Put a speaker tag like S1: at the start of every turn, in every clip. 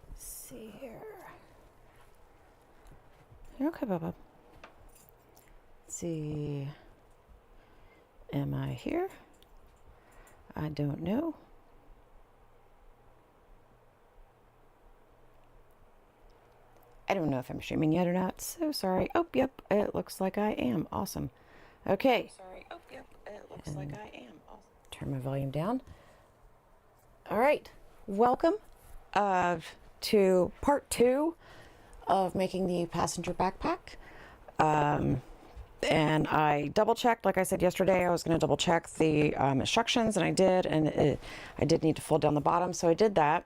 S1: Let's see here. Okay, Bubba. Let's see. Am I here? I don't know. I don't know if I'm streaming yet or not. So sorry. Oh, yep. It looks like I am. Awesome. Okay. Sorry. Oh, yep. It looks like I am. Awesome. Turn my volume down. All right. Welcome to part 2 of making the passenger backpack. And I double checked, like I said yesterday, I was going to double check the instructions, and I did, and I did need to fold down the bottom, so I did that.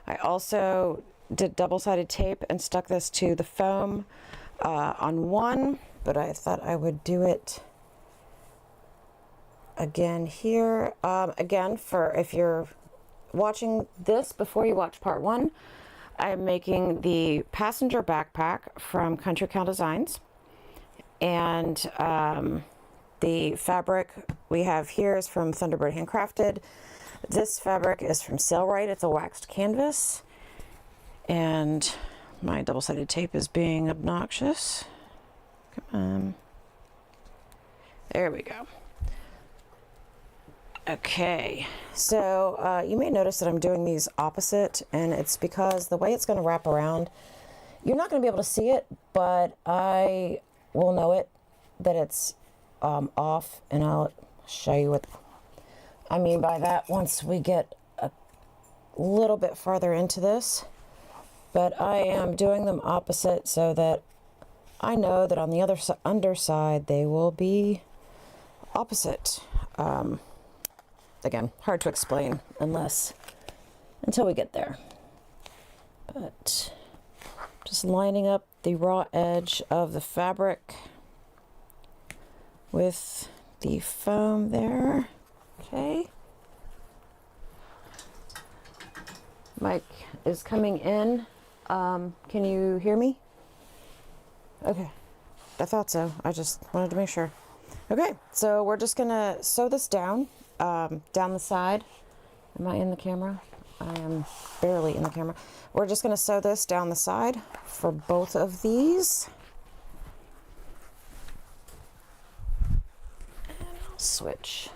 S1: I also did double-sided tape and stuck this to the foam on one, but I thought I would do it again here. Again, for if you're watching this before you watch part 1, I'm making the passenger backpack from Country Cow Designs. And the fabric we have here is from Thunderbird Handcrafted. This fabric is from Sailrite. It's a waxed canvas. And my double-sided tape is being obnoxious. Come on. There we go. Okay, so you may notice that I'm doing these opposite, and it's because the way it's going to wrap around, you're not going to be able to see it, but I will know it, that it's off, and I'll show you what I mean by that once we get a little bit farther into this. But I am doing them opposite so that I know that on the other underside they will be opposite. Again, hard to explain until we get there. But just lining up the raw edge of the fabric with the foam there. Okay. Mike is coming in. Can you hear me? Okay. I thought so. I just wanted to make sure. Okay, so we're just gonna sew this down the side. Am I in the camera? I am barely in the camera. We're just going to sew this down the side for both of these. And I'll switch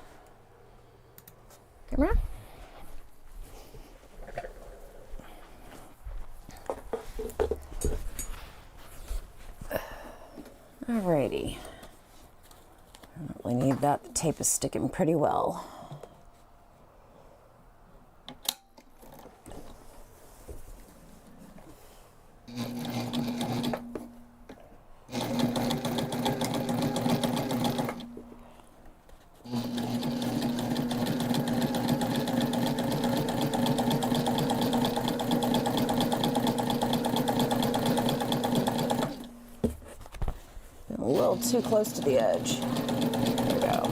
S1: camera. Alrighty. I don't really need that. The tape is sticking pretty well. A little too close to the edge. There we go.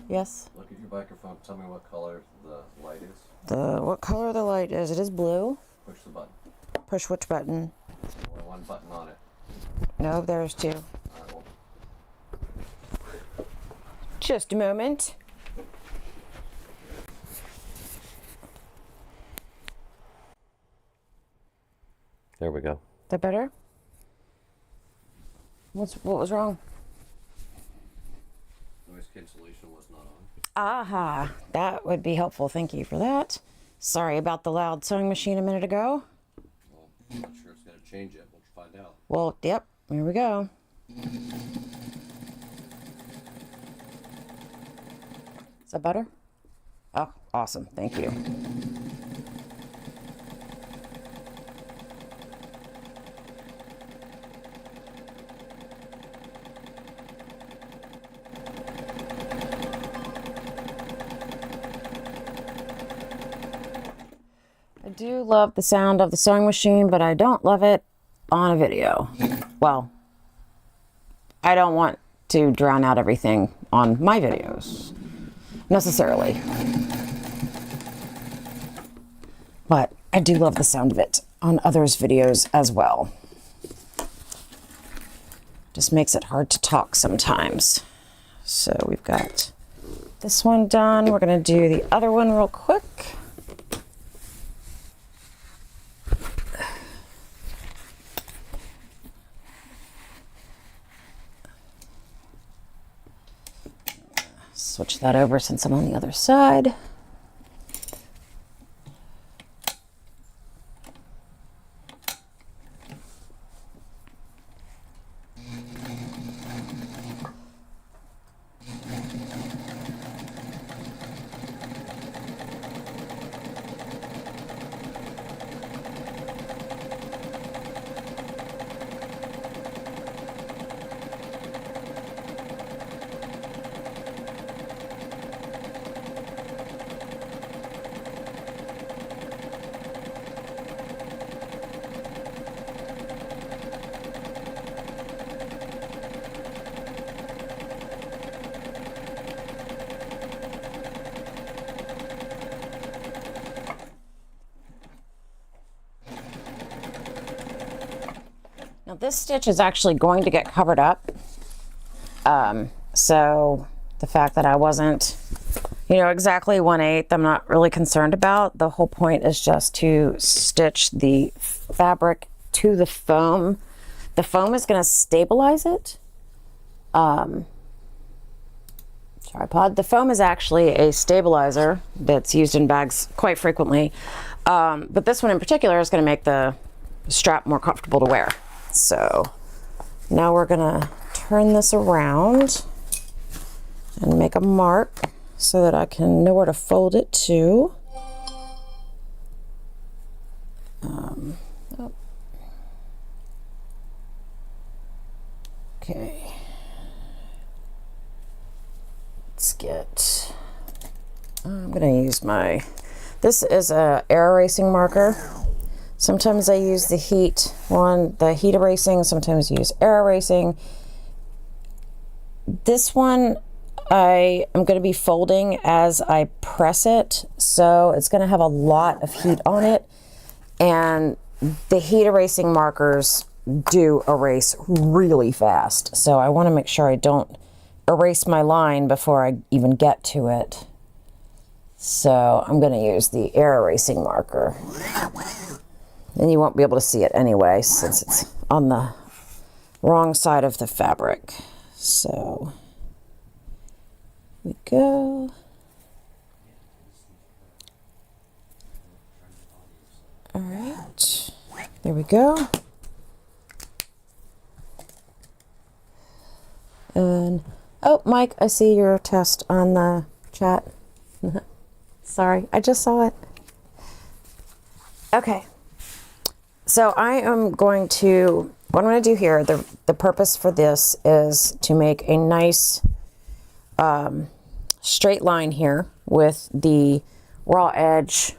S1: Yes?
S2: Look at your microphone. Tell me what color the light is.
S1: What color the light is? It is blue.
S2: Push the button.
S1: Push which button?
S2: There's only one button on it.
S1: No, there's 2.
S2: Alright, well,
S1: Just a moment.
S2: there we go.
S1: Is that better? What was wrong?
S2: Noise cancellation was not on.
S1: Aha, that would be helpful. Thank you for that. Sorry about the loud sewing machine a minute ago.
S2: Well, I'm not sure it's going to change it. We'll find out.
S1: Well, yep, here we go. Is that better? Oh, awesome. Thank you. I do love the sound of the sewing machine, but I don't love it on a video. Well, I don't want to drown out everything on my videos, necessarily. But I do love the sound of it on others' videos as well. Just makes it hard to talk sometimes. So we've got this one done. We're going to do the other one real quick. Switch that over since I'm on the other side. Now this stitch is actually going to get covered up. So the fact that I wasn't, exactly 1/8, I'm not really concerned about. The whole point is just to stitch the fabric to the foam. The foam is going to stabilize it. Tripod. The foam is actually a stabilizer that's used in bags quite frequently. But this one in particular is going to make the strap more comfortable to wear. So now we're gonna turn this around and make a mark so that I can know where to fold it to. Okay. Let's get, I'm gonna use this is a air erasing marker. Sometimes I use the heat erasing, sometimes I use air erasing. This one I am going to be folding as I press it, so it's going to have a lot of heat on it, and the heat erasing markers do erase really fast, so I want to make sure I don't erase my line before I even get to it. So I'm going to use the air erasing marker. And you won't be able to see it anyway since it's on the wrong side of the fabric. So we go. All right, there we go. And oh, Mike, I see your test on the chat. Sorry, I just saw it. Okay. So I am going to, what I'm going to do here, the purpose for this is to make a nice straight line here with the raw edge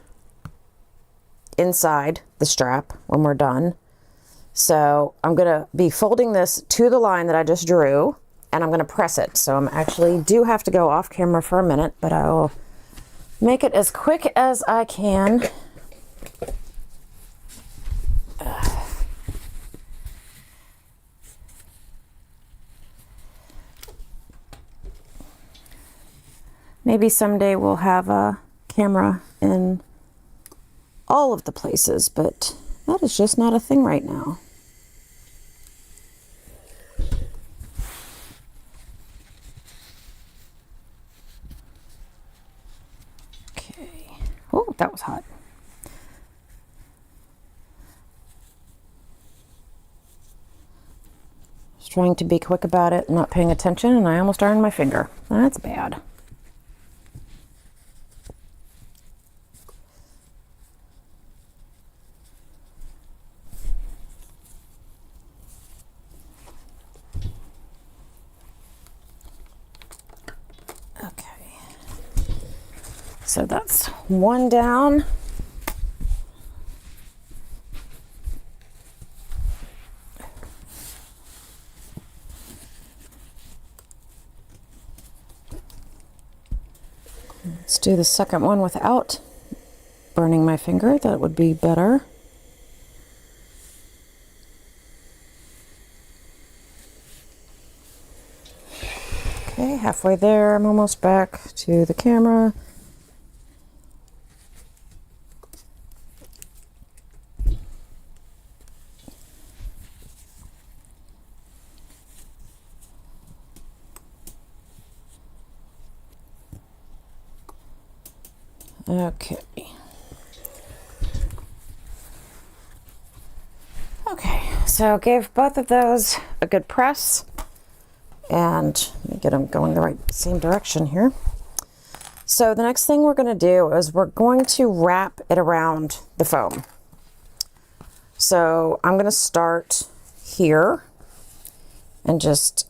S1: inside the strap when we're done. So I'm going to be folding this to the line that I just drew, and I'm going to press it. So I'm actually do have to go off camera for a minute, but I will make it as quick as I can. Maybe someday we'll have a camera in all of the places, but that is just not a thing right now. Okay. Oh, that was hot. Just trying to be quick about it, not paying attention, and I almost burned my finger. That's bad. So that's one down. Let's do the second one without burning my finger. That would be better. Okay, halfway there. I'm almost back to the camera. Okay. Okay, so gave both of those a good press, and let me get them going the right same direction here. So the next thing we're going to do is we're going to wrap it around the foam. So I'm going to start here and just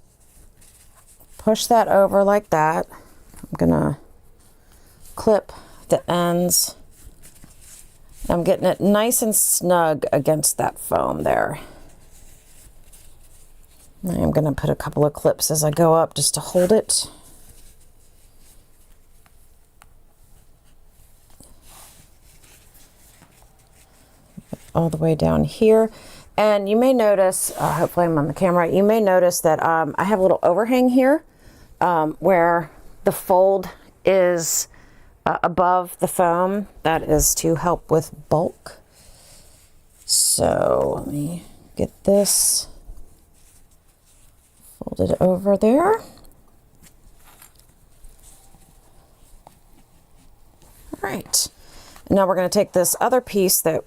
S1: push that over like that. I'm going to clip the ends. I'm getting it nice and snug against that foam there. I'm going to put a couple of clips as I go up just to hold it. All the way down here. And you may notice, hopefully I'm on the camera, you may notice that I have a little overhang here where the fold is above the foam. That is to help with bulk. So let me get this folded over there. All right. Now we're going to take this other piece that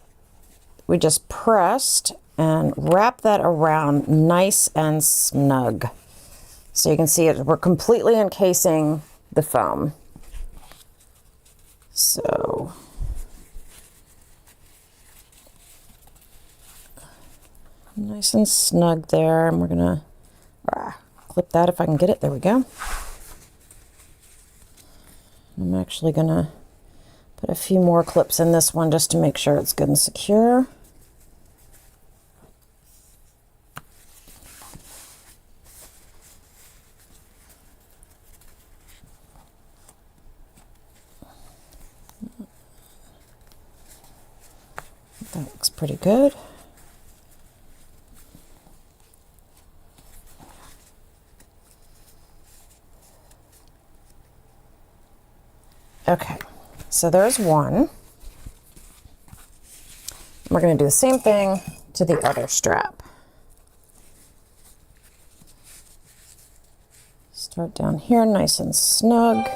S1: we just pressed and wrap that around nice and snug. So you can see it, we're completely encasing the foam. So nice and snug there, and we're gonna clip that if I can get it. There we go. I'm actually gonna put a few more clips in this one just to make sure it's good and secure. That looks pretty good. Okay, so there's one. We're going to do the same thing to the other strap. Start down here nice and snug.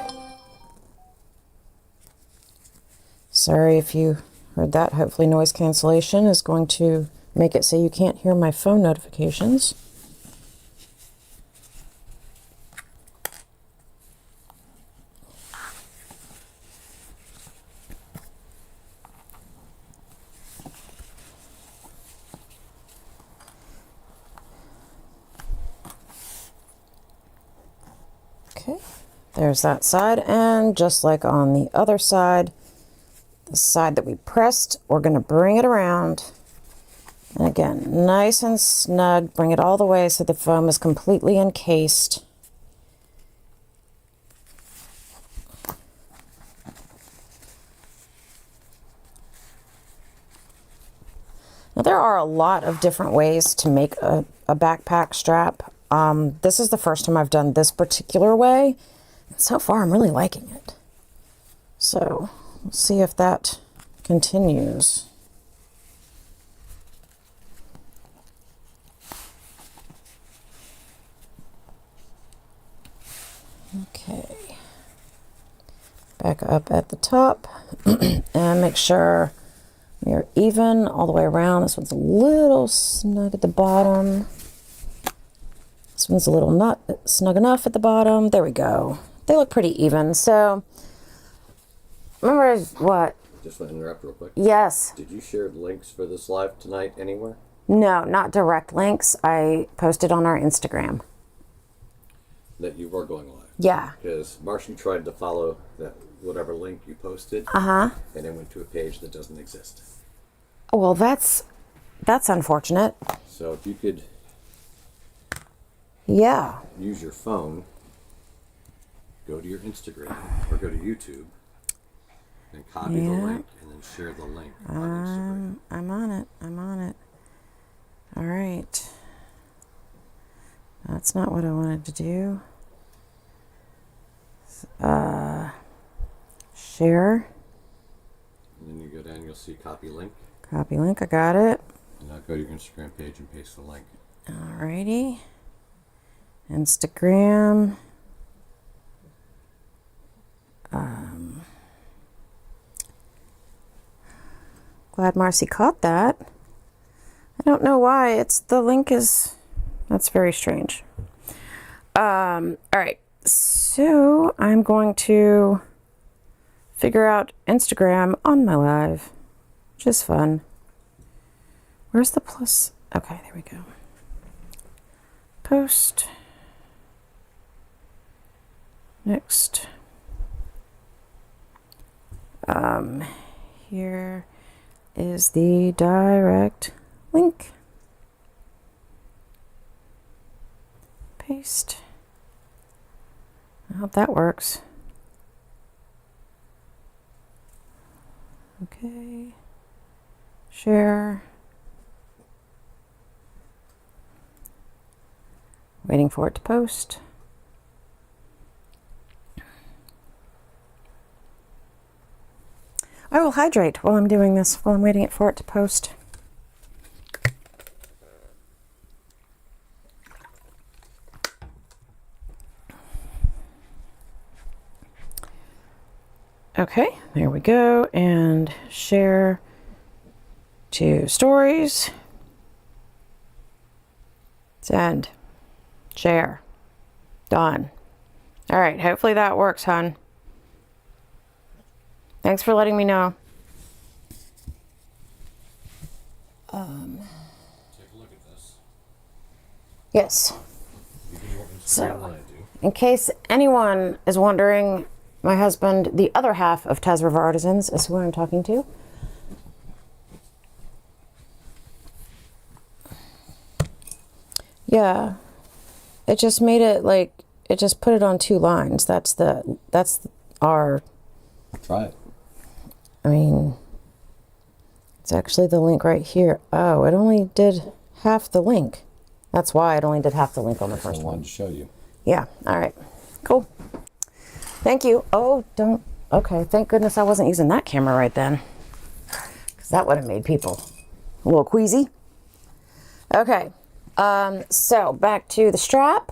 S1: Sorry if you heard that. Hopefully noise cancellation is going to make it so you can't hear my phone notifications. Okay, there's that side, and just like on the other side, the side that we pressed, we're going to bring it around, and again, nice and snug, bring it all the way so the foam is completely encased. Now there are a lot of different ways to make a backpack strap. This is the first time I've done this particular way, and so far I'm really liking it. So we'll see if that continues. Okay, back up at the top and make sure we are even all the way around. This one's a little snug at the bottom. This one's a little not snug enough at the bottom. There we go. They look pretty even. So, remember what?
S2: Just want to interrupt real quick.
S1: Yes.
S2: Did you share links for this live tonight anywhere?
S1: No, not direct links. I posted on our Instagram.
S2: That you were going live?
S1: Yeah.
S2: Because Marcy tried to follow that whatever link you posted.
S1: Uh-huh.
S2: And then went to a page that doesn't exist.
S1: Well, that's unfortunate.
S2: So if you could
S1: Yeah.
S2: use your phone, go to your Instagram or go to YouTube and copy the link and then share the link on Instagram.
S1: I'm on it. I'm on it. All right. That's not what I wanted to do. Share.
S2: And then you go down, you'll see copy link.
S1: Copy link. I got it.
S2: And now go to your Instagram page and paste the link.
S1: Alrighty. Instagram. Glad Marcy caught that. I don't know why. The link is, that's very strange. All right. So I'm going to figure out Instagram on my live, which is fun. Where's the plus? Okay, there we go. Post. Next. Here is the direct link. Paste. I hope that works. Okay. Share. Waiting for it to post. I will hydrate while I'm doing this, while I'm waiting for it to post. Okay, there we go. And share to stories. Send. Share. Done. All right, hopefully that works, hon. Thanks for letting me know.
S2: Take a look at this.
S1: Yes.
S2: You do more Instagram
S1: So,
S2: than I do.
S1: in case anyone is wondering, my husband, the other half of Taz River Artisans, is who I'm talking to. Yeah. It just made it like, it just put it on 2 lines. That's our,
S2: Try it.
S1: I mean, it's actually the link right here. Oh, it only did half the link. That's why it only did half the link on the first
S2: I
S1: one.
S2: wanted to show you.
S1: Yeah, all right. Cool. Thank you. Oh, don't. Okay, thank goodness I wasn't using that camera right then. Because that would have made people a little queasy. Okay, so back to the strap.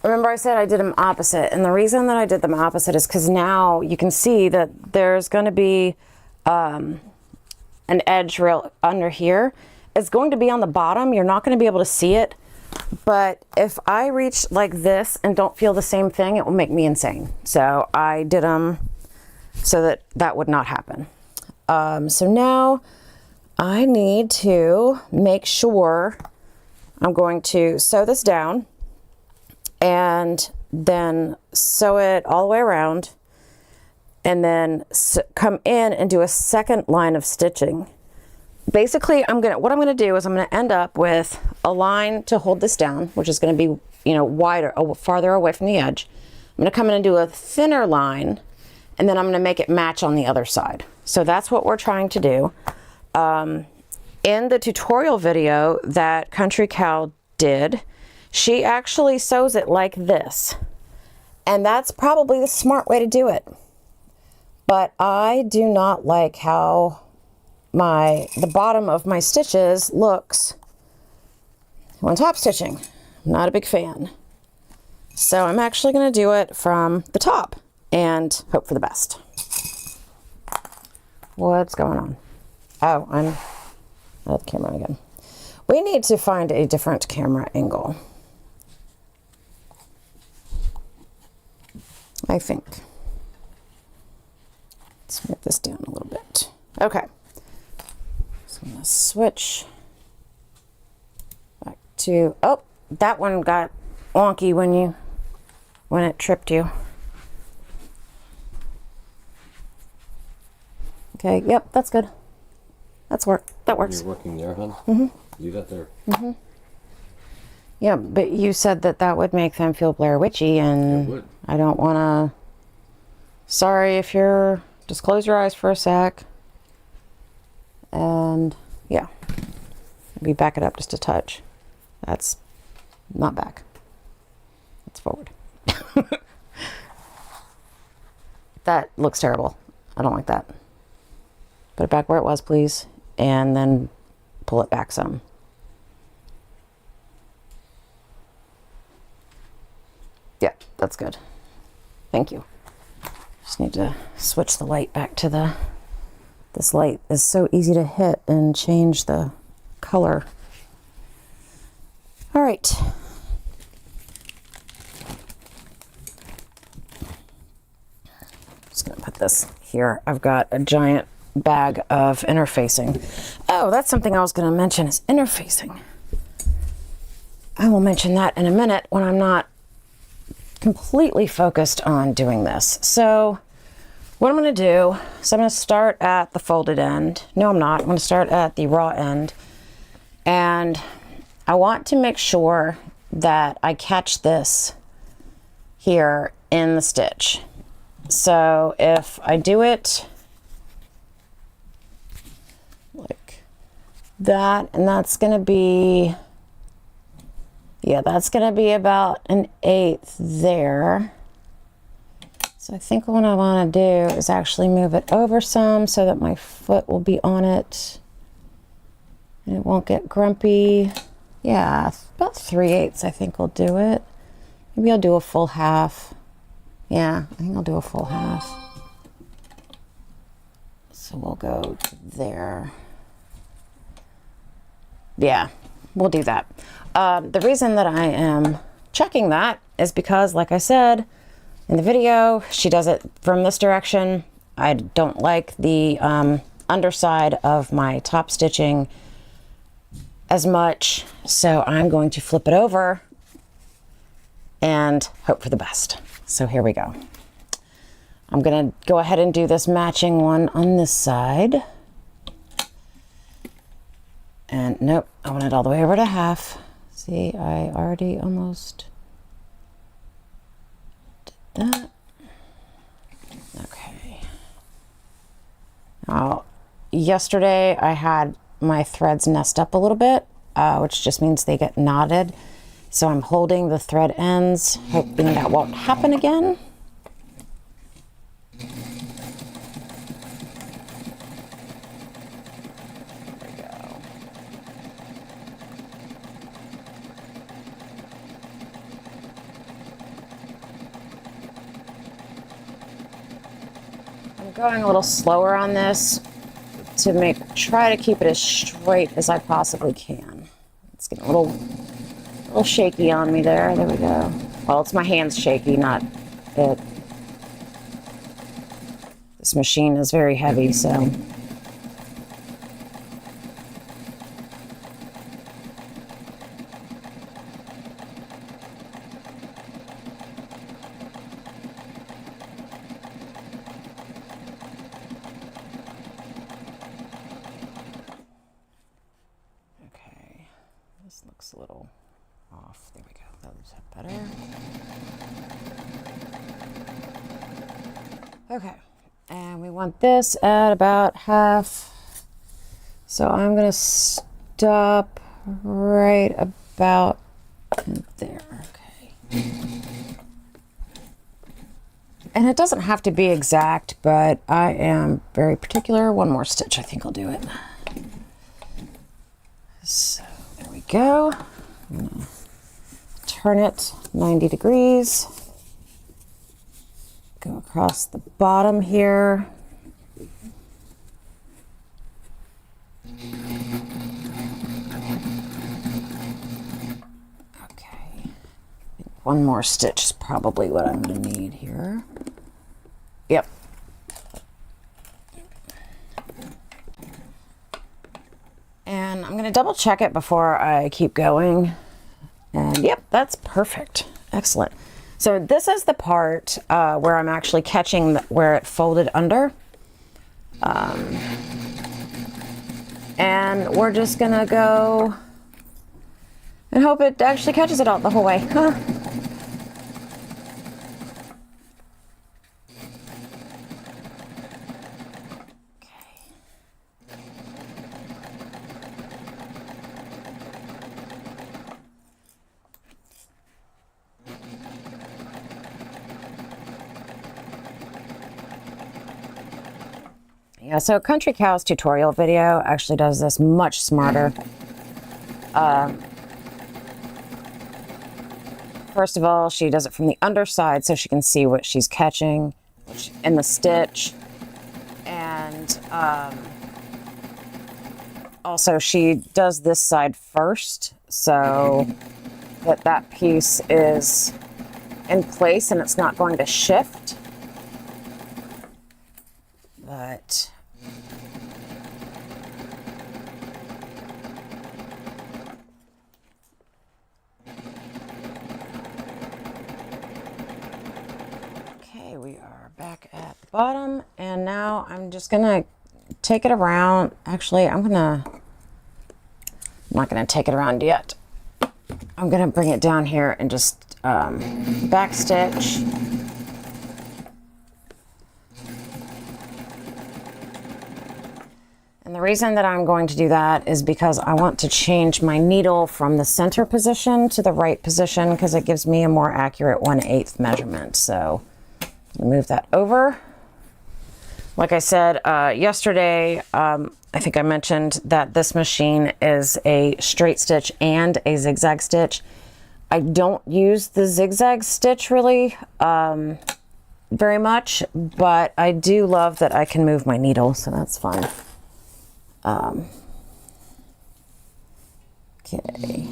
S1: Remember I said I did them opposite, and the reason that I did them opposite is because now you can see that there's going to be an edge rail under here. It's going to be on the bottom. You're not going to be able to see it, but if I reach like this and don't feel the same thing, it will make me insane. So I did them so that that would not happen. So now I need to make sure I'm going to sew this down and then sew it all the way around, and then come in and do a second line of stitching. Basically, what I'm gonna do is I'm gonna end up with a line to hold this down, which is gonna be, wider, farther away from the edge. I'm gonna come in and do a thinner line, and then I'm gonna make it match on the other side. So that's what we're trying to do. In the tutorial video that Country Cow did, she actually sews it like this. And that's probably the smart way to do it. But I do not like how the bottom of my stitches looks when top stitching. I'm not a big fan. So I'm actually going to do it from the top and hope for the best. What's going on? Oh, I'm out of the camera again. We need to find a different camera angle, I think. Let's move this down a little bit. Okay. So I'm going to switch back to, oh, that one got wonky when it tripped you. Okay, yep, that's good. That works.
S2: You're working there, hon? Mm-hmm. Leave that there.
S1: Mm-hmm. Yeah, but you said that would make them feel Blair Witchy, and
S2: It would.
S1: I don't want to. Sorry if you're. Just close your eyes for a sec. And yeah, maybe back it up just a touch. That's not back. It's forward. That looks terrible. I don't like that. Put it back where it was, please. And then pull it back some. Yeah, that's good. Thank you. Just need to switch the light back to the... This light is so easy to hit and change the color. All right. Just gonna put this here. I've got a giant bag of interfacing. Oh, that's something I was gonna mention is interfacing. I will mention that in a minute when I'm not completely focused on doing this. So what I'm going to do is I'm going to start at the folded end. No, I'm not. I'm going to start at the raw end. And I want to make sure that I catch this here in the stitch. So if I do it like that, and that's going to be, yeah, that's going to be about an 1/8 there. So I think what I want to do is actually move it over some so that my foot will be on it and it won't get grumpy. Yeah, about 3/8 I think will do it. Maybe I'll do a full half. Yeah, I think I'll do a full half. So we'll go to there. Yeah, we'll do that. The reason that I am checking that is because, like I said, in the video, she does it from this direction. I don't like the underside of my top stitching as much, so I'm going to flip it over and hope for the best. So here we go. I'm gonna go ahead and do this matching one on this side. And nope, I want it all the way over to half. See, I already almost did that. Okay. Now, yesterday I had my threads nest up a little bit, which just means they get knotted. So I'm holding the thread ends, hoping that won't happen again. Going a little slower on this to try to keep it as straight as I possibly can. It's getting a little shaky on me there. There we go. Well, it's my hands shaky, not it. This machine is very heavy, so. This looks a little off. There we go. That looks better. Okay. And we want this at about half. So I'm going to stop right about there. Okay. And it doesn't have to be exact, but I am very particular. One more stitch, I think I'll do it. So there we go. I'm gonna turn it 90 degrees. Go across the bottom here. Okay. One more stitch is probably what I'm going to need here. Yep. And I'm going to double check it before I keep going. And yep, that's perfect. Excellent. So this is the part where I'm actually catching where it folded under. And we're just going to go and hope it actually catches it out the whole way. Yeah, so Country Cow's tutorial video actually does this much smarter. First of all, she does it from the underside so she can see what she's catching in the stitch. And also she does this side first so that piece is in place and it's not going to shift. But okay, we are back at the bottom, and now I'm just gonna take it around. Actually, I'm not gonna take it around yet. I'm gonna bring it down here and just back stitch. And the reason that I'm going to do that is because I want to change my needle from the center position to the right position because it gives me a more accurate 1/8 measurement. So I'll move that over. Like I said yesterday, I think I mentioned that this machine is a straight stitch and a zigzag stitch. I don't use the zigzag stitch really very much, but I do love that I can move my needle, so that's fun. Okay.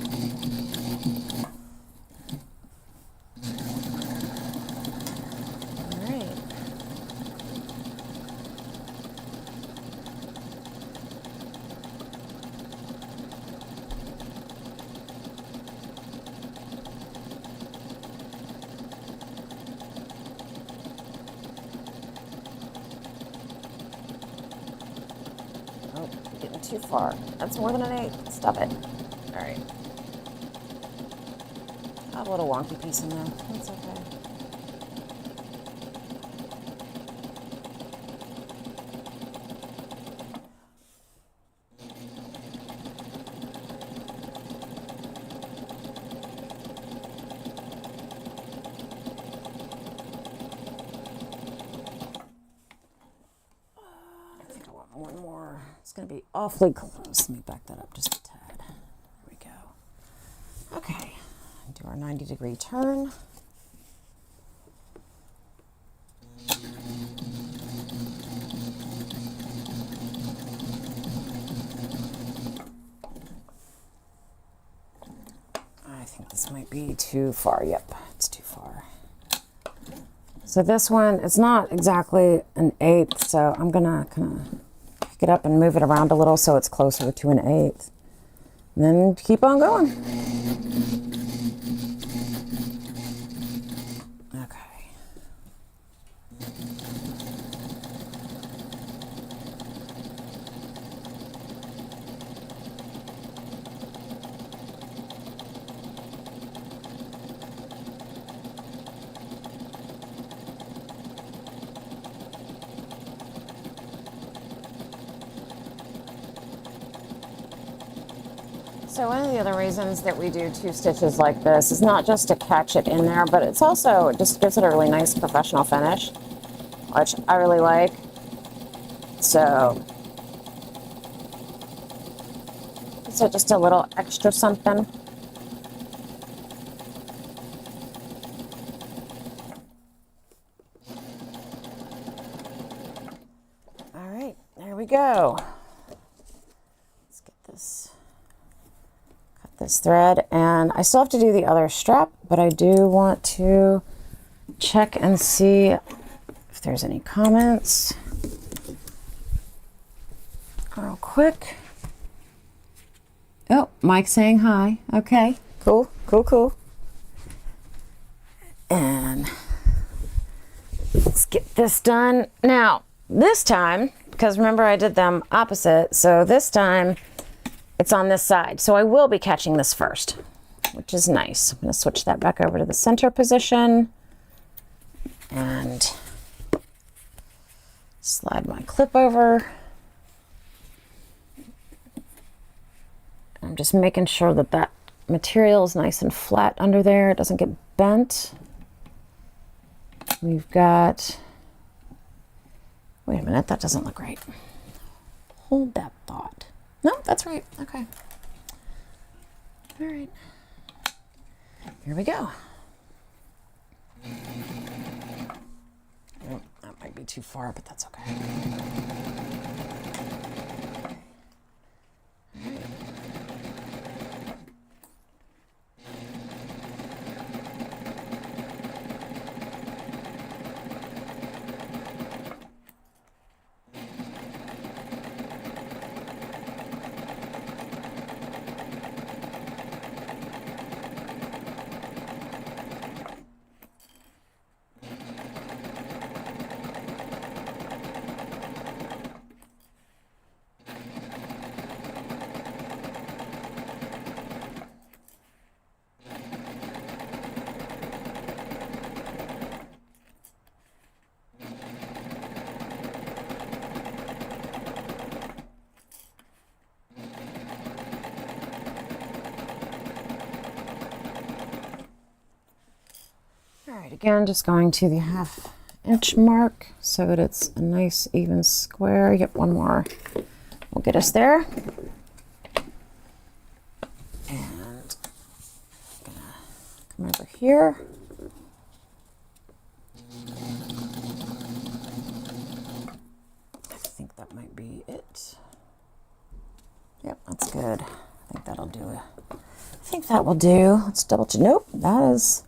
S1: Too far. That's more than an 8. Stop it. All right. I have a little wonky piece in there. That's okay. It's going to be awfully close. Let me back that up just a tad. There we go. Okay, do our 90-degree turn. I think this might be too far. Yep, it's too far. So this one, it's not exactly an 1/8, so I'm going to kind of it up and move it around a little so it's closer to an 1/8. And then keep on going. Okay. So one of the other reasons that we do 2 stitches like this is not just to catch it in there, but it's also, it just gives it a really nice professional finish, which I really like. So just a little extra something. All right, there we go. Let's get this. This thread, and I still have to do the other strap, but I do want to check and see if there's any comments real quick. Oh, Mike's saying hi. Okay, cool. And let's get this done. Now, this time, because remember I did them opposite, so this time it's on this side, so I will be catching this first, which is nice. I'm going to switch that back over to the center position and slide my clip over. I'm just making sure that that material is nice and flat under there. It doesn't get bent. We've got, wait a minute, that doesn't look right. hold that thought. No, that's right. Okay. All right. Here we go. Oh, that might be too far, but that's okay. All right, again, just going to the 1/2 inch mark so that it's a nice even square. Yep, one more will get us there. And I'm gonna come over here. I think that might be it. Yep, that's good. I think that'll do it. I think that will do. Let's double check. Nope, that is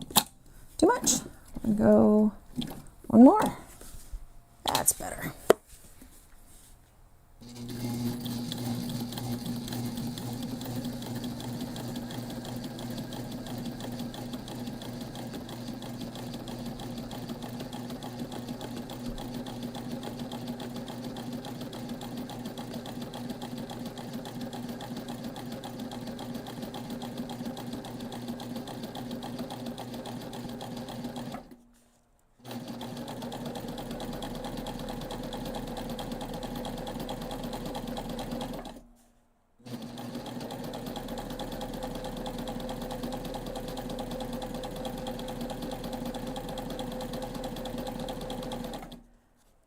S1: too much. I'm gonna go one more. That's better.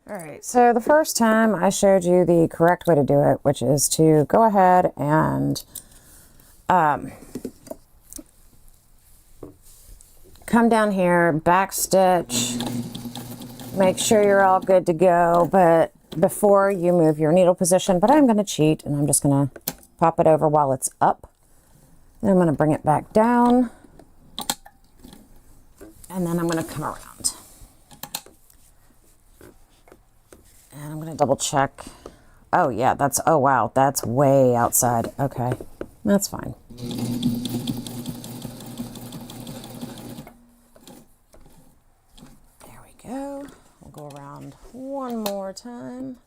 S1: All right, so the first time I showed you the correct way to do it, which is to go ahead and come down here, back stitch, make sure you're all good to go, but before you move your needle position, but I'm going to cheat and I'm just going to pop it over while it's up. Then I'm going to bring it back down and then I'm going to come around. And I'm going to double check. Oh yeah, oh wow, that's way outside. Okay, that's fine. There we go. We'll go around one more time.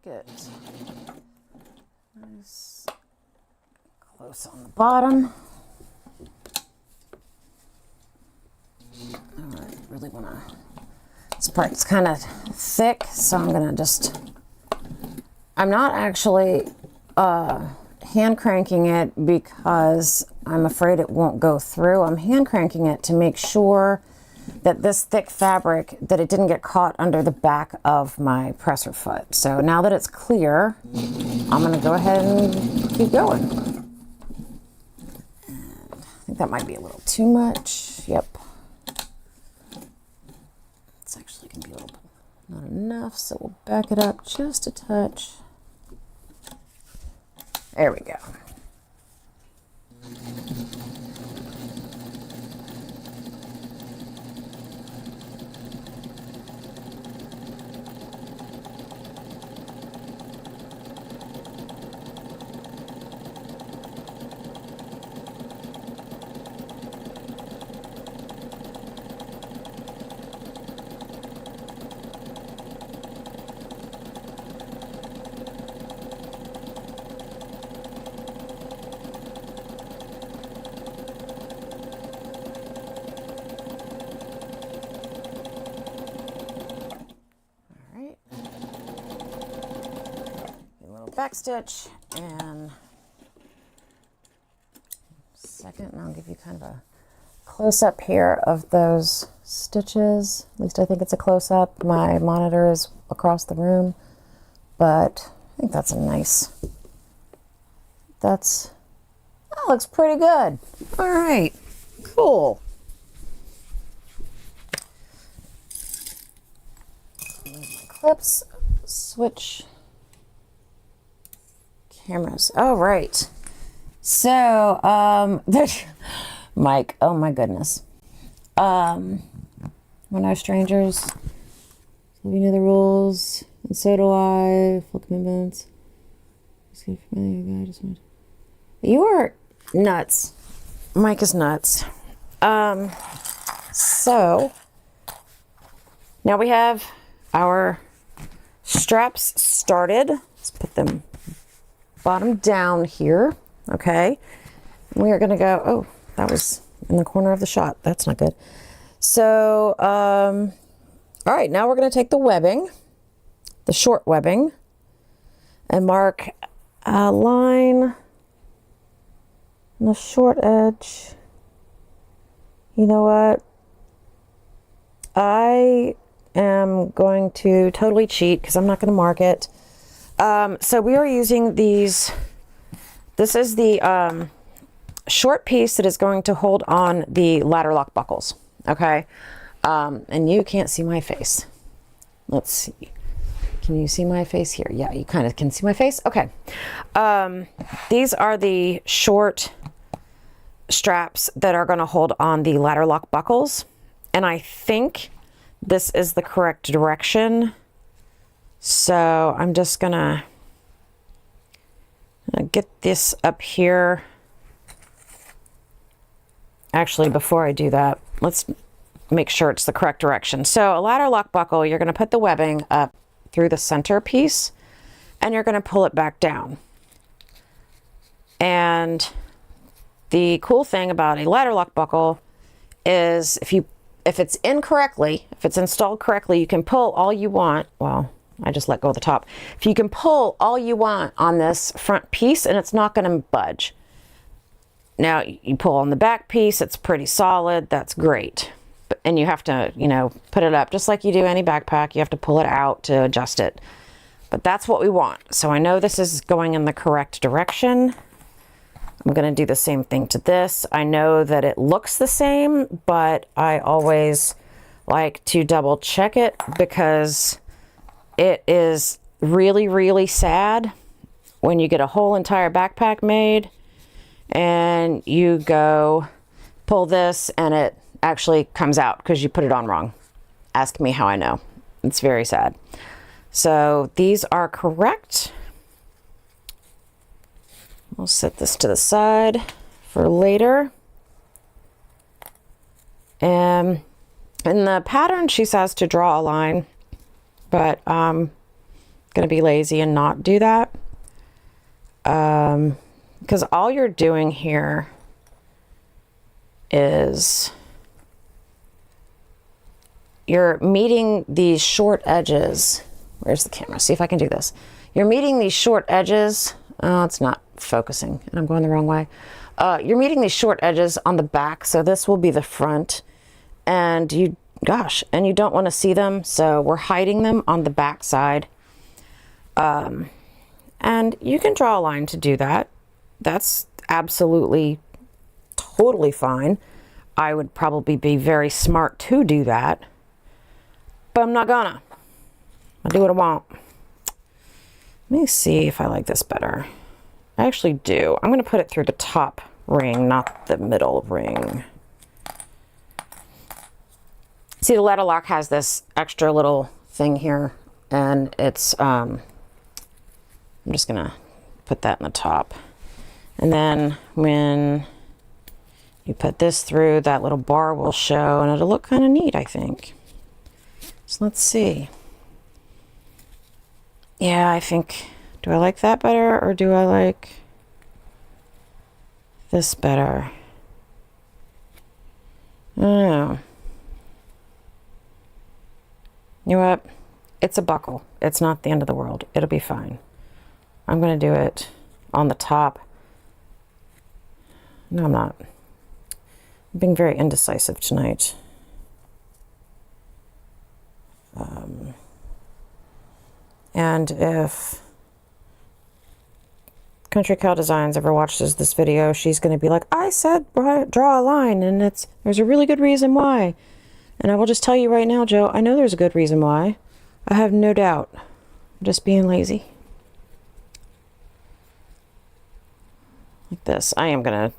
S1: Good. Nice. Close on the bottom. All right, really want to. This part's kind of thick, so I'm gonna just. I'm not actually hand cranking it because I'm afraid it won't go through. I'm hand cranking it to make sure that this thick fabric, that it didn't get caught under the back of my presser foot. So now that it's clear, I'm gonna go ahead and keep going. And I think that might be a little too much. Yep. It's actually gonna be a little not enough, so we'll back it up just a touch. There we go. back stitch and second, and I'll give you kind of a close up here of those stitches. At least I think it's a close up. My monitor is across the room, but I think that's a nice, that looks pretty good. All right, cool. Clips, switch cameras. All right. So, Mike, oh my goodness. We're not strangers. So you know the rules, and so do I. Full commitments. You are nuts. Mike is nuts. So now we have our straps started. Let's put them bottom down here. Okay. We are going to go, oh, that was in the corner of the shot. That's not good. So, all right, now we're going to take the webbing, the short webbing, and mark a line on the short edge. You know what? I am going to totally cheat because I'm not going to mark it. So we are using these. This is the short piece that is going to hold on the ladder lock buckles. Okay. And you can't see my face. Let's see. Can you see my face here? Yeah, you kind of can see my face. Okay. These are the short straps that are going to hold on the ladder lock buckles. And I think this is the correct direction. So I'm just going to get this up here. Actually, before I do that, let's make sure it's the correct direction. So a ladder lock buckle, you're going to put the webbing up through the center piece and you're going to pull it back down. And the cool thing about a ladder lock buckle is if it's installed correctly, you can pull all you want. Well, I just let go of the top. If you can pull all you want on this front piece and it's not going to budge. Now you pull on the back piece, it's pretty solid. That's great. And you have to, put it up just like you do any backpack. You have to pull it out to adjust it. But that's what we want. So I know this is going in the correct direction. I'm going to do the same thing to this. I know that it looks the same, but I always like to double check it because it is really, really sad when you get a whole entire backpack made and you go pull this and it actually comes out because you put it on wrong. Ask me how I know. It's very sad. So these are correct. We'll set this to the side for later. And in the pattern, she says to draw a line, but I'm going to be lazy and not do that. Because all you're doing here is you're meeting these short edges. Where's the camera? See if I can do this. You're meeting these short edges. Oh, it's not focusing and I'm going the wrong way. You're meeting these short edges on the back. So this will be the front and you don't want to see them. So we're hiding them on the back side. And you can draw a line to do that. That's absolutely totally fine. I would probably be very smart to do that, but I'm not gonna. I'll do what I want. Let me see if I like this better. I actually do. I'm going to put it through the top ring, not the middle ring. See, the ladder lock has this extra little thing here, and it's, I'm just going to put that in the top. And then when you put this through, that little bar will show, and it'll look kind of neat, I think. So let's see. Yeah, I think, do I like that better or do I like this better? I don't know. You know what? It's a buckle. It's not the end of the world. It'll be fine. I'm going to do it on the top. No, I'm not. I'm being very indecisive tonight. And if Country Cow Designs ever watches this video, she's going to be like, I said draw a line, and there's a really good reason why. And I will just tell you right now, Joe, I know there's a good reason why. I have no doubt. I'm just being lazy. Like this. I am going to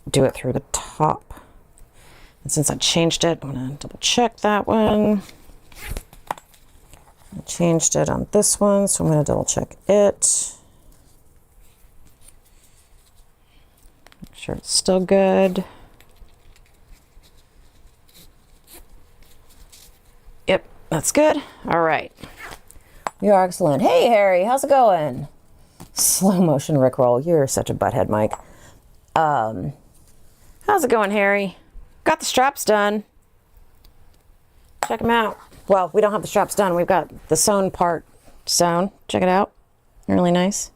S1: do it through the top. And since I changed it, I'm going to double check that one. I changed it on this one, so I'm going to double check it. Make sure it's still good. Yep, that's good. All right. You are excellent. Hey, Harry, how's it going? Slow motion Rickroll. You're such a butthead, Mike. How's it going, Harry? Got the straps done. Check them out. Well, we don't have the straps done. We've got the sewn part sewn. Check it out. Really nice.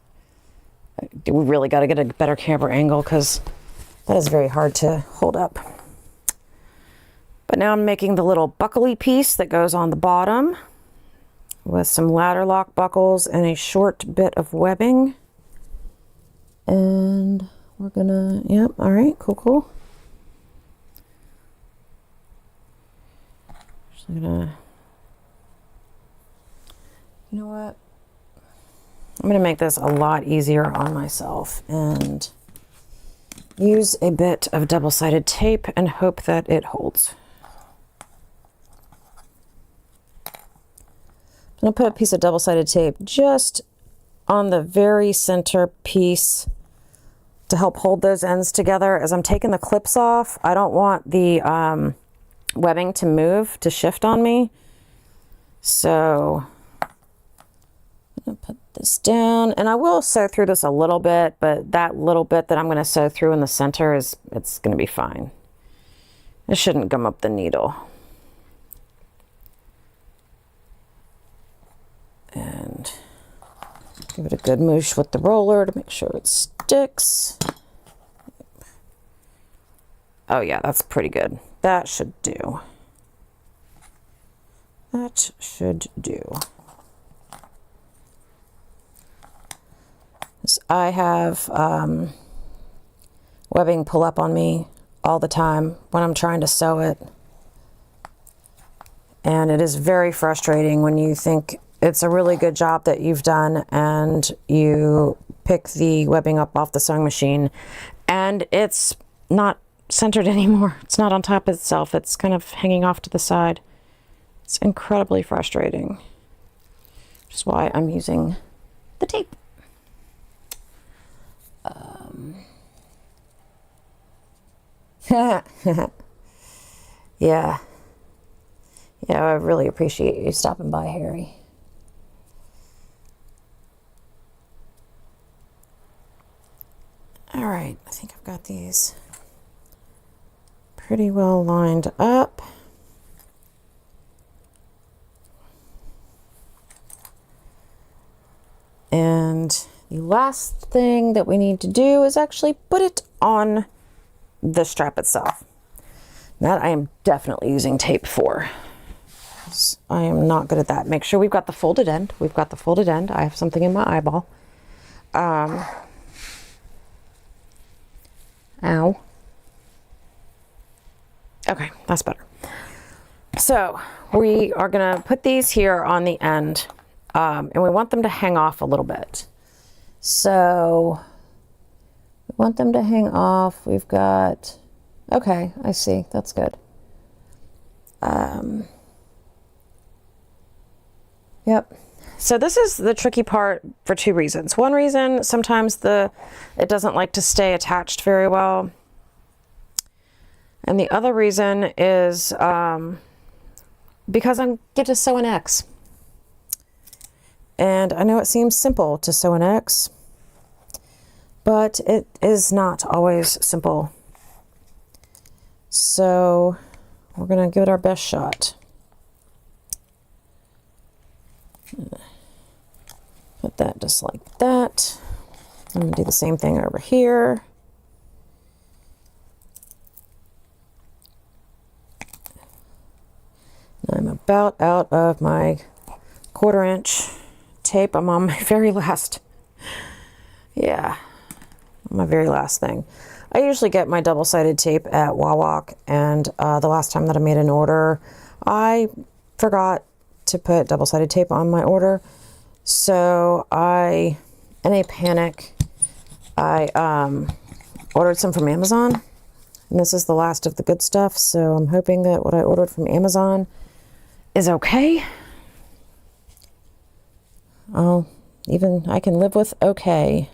S1: We really got to get a better camera angle because that is very hard to hold up. But now I'm making the little buckly piece that goes on the bottom with some ladder lock buckles and a short bit of webbing. And we're gonna, yep, all right, cool. Just gonna, you know what? I'm gonna make this a lot easier on myself and use a bit of double-sided tape and hope that it holds. I'm gonna put a piece of double-sided tape just on the very center piece to help hold those ends together. As I'm taking the clips off, I don't want the webbing to move, to shift on me. So I'm gonna put this down, and I will sew through this a little bit, but that little bit that I'm gonna sew through in the center it's gonna be fine. It shouldn't gum up the needle. And give it a good moosh with the roller to make sure it sticks. Oh yeah, that's pretty good. That should do. That should do. I have webbing pull up on me all the time when I'm trying to sew it. And it is very frustrating when you think it's a really good job that you've done and you pick the webbing up off the sewing machine and it's not centered anymore. It's not on top of itself. It's kind of hanging off to the side. It's incredibly frustrating, which is why I'm using the tape. Yeah, I really appreciate you stopping by, Harry. All right, I think I've got these pretty well lined up. And the last thing that we need to do is actually put it on the strap itself. That I am definitely using tape for. I am not good at that. Make sure we've got the folded end. We've got the folded end. I have something in my eyeball. Ow. Okay, that's better. So we are gonna put these here on the end, and we want them to hang off a little bit. So we want them to hang off. We've got, okay, I see, that's good. Yep. So this is the tricky part for two reasons. One reason, sometimes it doesn't like to stay attached very well. And the other reason is because I get to sew an X. And I know it seems simple to sew an X, but it is not always simple. So we're gonna give it our best shot. Put that just like that. So I'm going to do the same thing over here. I'm about out of my 1/4 inch tape. I'm on my very last, yeah, my very last thing. I usually get my double-sided tape at Wawak, and the last time that I made an order, I forgot to put double-sided tape on my order. So in a panic, I ordered some from Amazon, and this is the last of the good stuff. So I'm hoping that what I ordered from Amazon is okay. I can live with okay,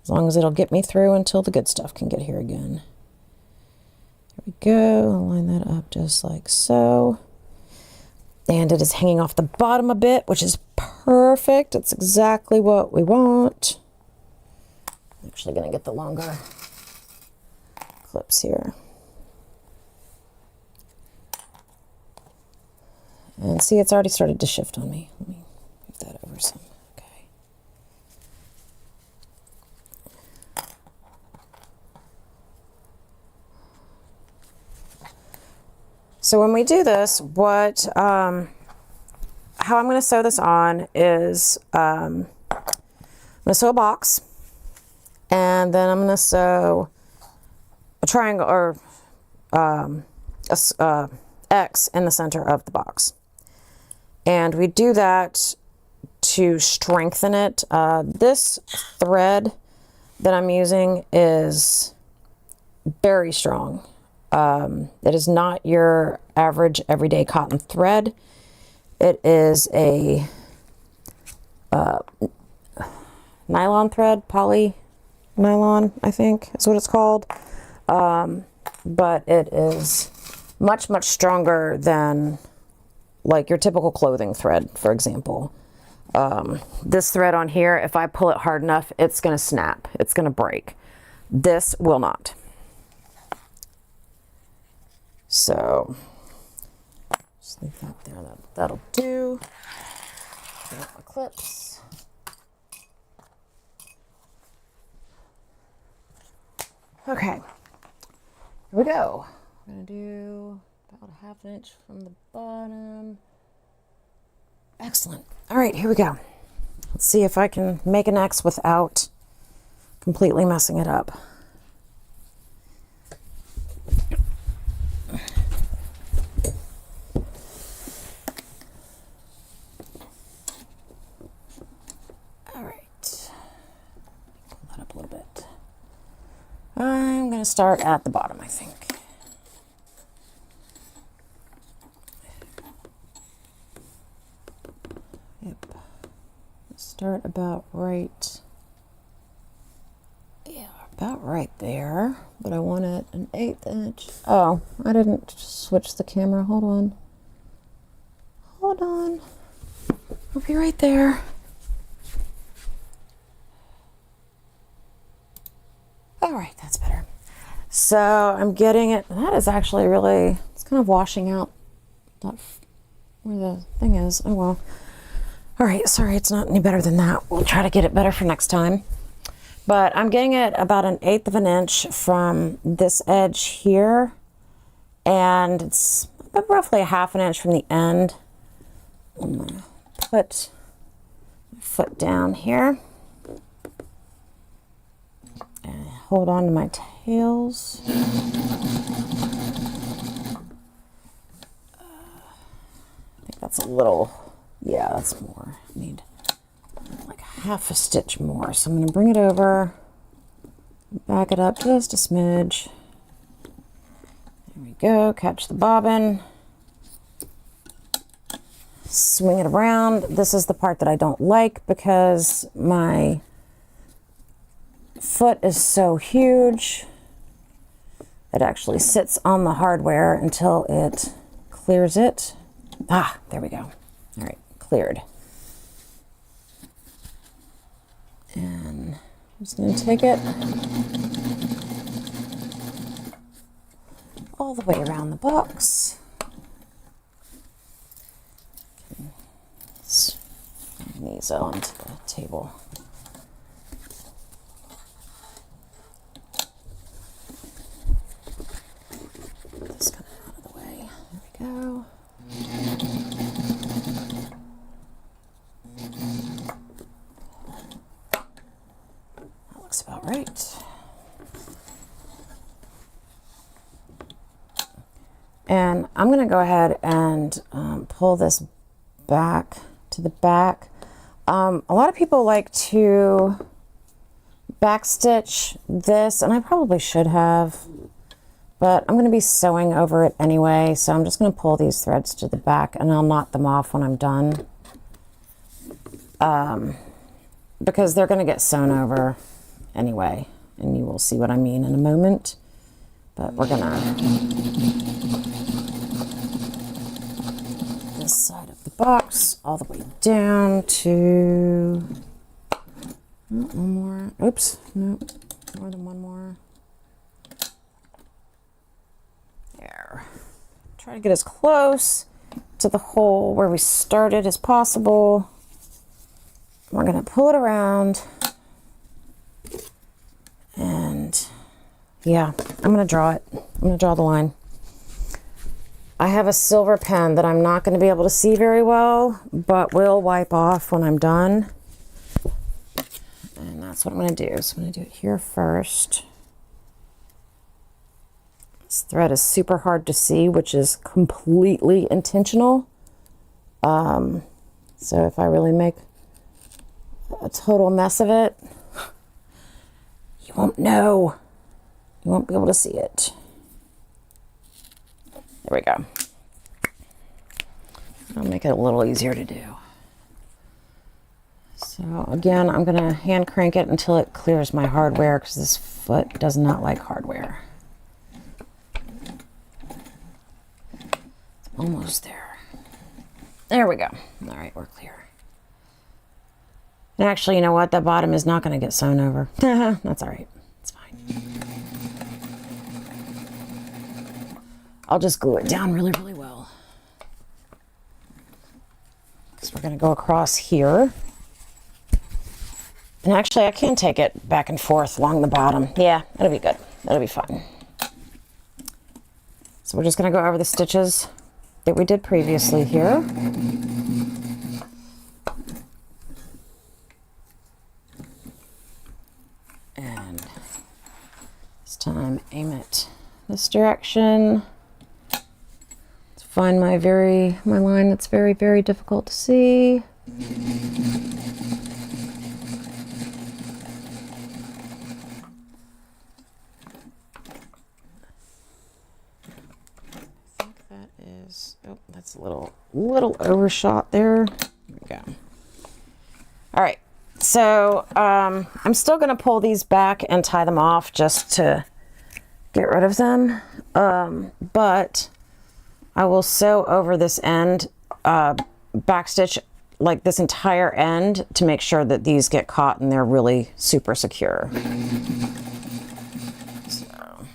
S1: as long as it'll get me through until the good stuff can get here again. There we go. I'll line that up just like so. And it is hanging off the bottom a bit, which is perfect. It's exactly what we want. I'm actually going to get the longer clips here. And see, it's already started to shift on me. Let me move that over some. Okay. So when we do this, how I'm going to sew this on is I'm going to sew a box, and then I'm going to sew a triangle or a X in the center of the box. And we do that to strengthen it. This thread that I'm using is very strong. It is not your average everyday cotton thread. It is a nylon thread, poly nylon, I think is what it's called. But it is much, much stronger than like your typical clothing thread, for example. This thread on here, if I pull it hard enough, it's going to snap. It's going to break. This will not. So just leave that there. That'll do. Get out my clips. Okay, here we go. I'm going to do about a 1/2 inch from the bottom. Excellent. All right, here we go. Let's see if I can make an X without completely messing it up. All right. Pull that up a little bit. I'm going to start at the bottom, I think. Yep. Start about right. Yeah, about right there. But I want it an 1/8 inch. Oh, I didn't switch the camera. Hold on. Hold on. I'll be right there. All right, that's better. So I'm getting it. That is actually really, it's kind of washing out that where the thing is. Oh well. All right, sorry, it's not any better than that. We'll try to get it better for next time. But I'm getting it about an 1/8 of an inch from this edge here. And it's roughly a 1/2 inch from the end. I'm gonna put my foot down here. And hold on to my tails. I think that's a little, yeah, that's more. I need like 1/2 a stitch more. So I'm going to bring it over, back it up just a smidge. There we go. Catch the bobbin. Swing it around. This is the part that I don't like because my foot is so huge. It actually sits on the hardware until it clears it. Ah, there we go. All right, cleared. And I'm just going to take it all the way around the box. Swing these onto the table. go. That looks about right. And I'm going to go ahead and pull this back to the back. A lot of people like to backstitch this, and I probably should have, but I'm going to be sewing over it anyway, so I'm just going to pull these threads to the back and I'll knot them off when I'm done, because they're going to get sewn over anyway, and you will see what I mean in a moment. But we're going to this side of the box all the way down to one more. Oops, no, more than one more. There. Try to get as close to the hole where we started as possible. We're going to pull it around, and yeah, I'm going to draw it. I'm going to draw the line. I have a silver pen that I'm not going to be able to see very well, but will wipe off when I'm done. And that's what I'm going to do. So I'm going to do it here first. This thread is super hard to see, which is completely intentional. So if I really make a total mess of it, you won't know. You won't be able to see it. There we go. I'll make it a little easier to do. So again, I'm going to hand crank it until it clears my hardware, because this foot does not like hardware. It's almost there. There we go. All right, we're clear. And actually, you know what? That bottom is not going to get sewn over. That's all right. It's fine. I'll just glue it down really, really well. Because we're going to go across here. And actually, I can take it back and forth along the bottom. Yeah, that'll be good. That'll be fun. So we're just going to go over the stitches that we did previously here. And this time, aim it this direction. Find my line that's very, very difficult to see. I think that is, oh, that's a little overshot there. There we go. All right, so I'm still gonna pull these back and tie them off just to get rid of them, but I will sew over this end, backstitch like this entire end to make sure that these get caught and they're really super secure. So.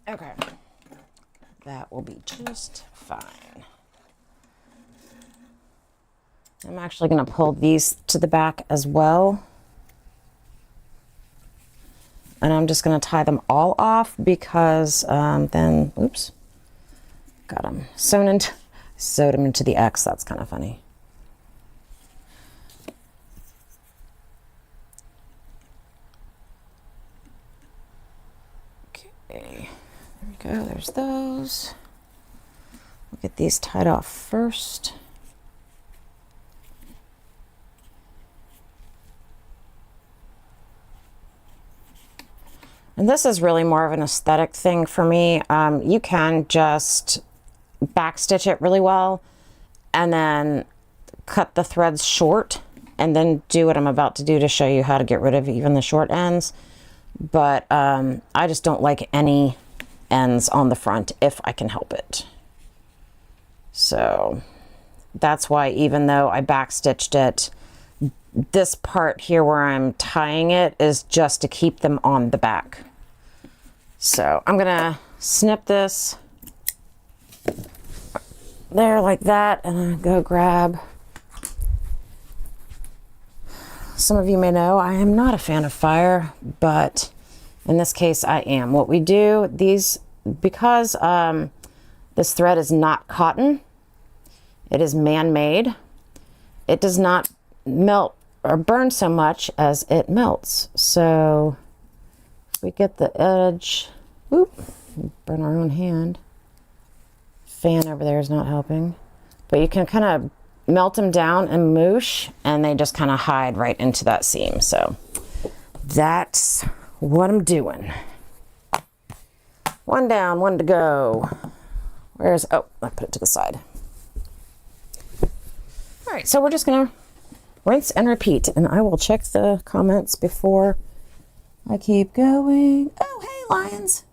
S1: Okay, that will be just fine. I'm actually going to pull these to the back as well. And I'm just going to tie them all off because then, oops, got them sewed them into the X. That's kind of funny. Okay, there we go. There's those. We'll get these tied off first. And this is really more of an aesthetic thing for me. You can just backstitch it really well and then cut the threads short and then do what I'm about to do to show you how to get rid of even the short ends. But I just don't like any ends on the front if I can help it. So that's why, even though I backstitched it, this part here where I'm tying it is just to keep them on the back. So I'm gonna snip this there like that, and I'm gonna go grab some of you may know, I am not a fan of fire, but in this case I am. What we do, because this thread is not cotton, it is man-made, it does not melt or burn so much as it melts. So we get the edge, whoop, burn our own hand. Fan over there is not helping, but you can kind of melt them down and moosh, and they just kind of hide right into that seam. So that's what I'm doing. One down, one to go. Oh, I put it to the side. All right, so we're just gonna rinse and repeat, and I will check the comments before I keep going. Oh, hey, lions.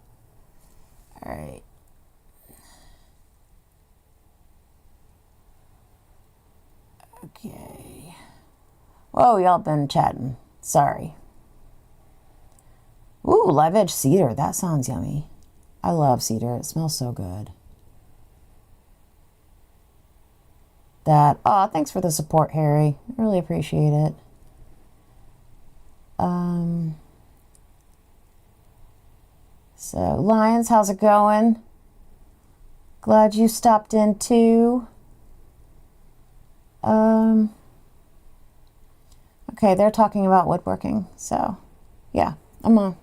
S1: All right. Okay. Whoa, y'all been chatting. Sorry. Ooh, live edge cedar. That sounds yummy. I love cedar. It smells so good. Thanks for the support, Harry. I really appreciate it. So, Lions, how's it going? Glad you stopped in too. Okay, they're talking about woodworking, so yeah, I'll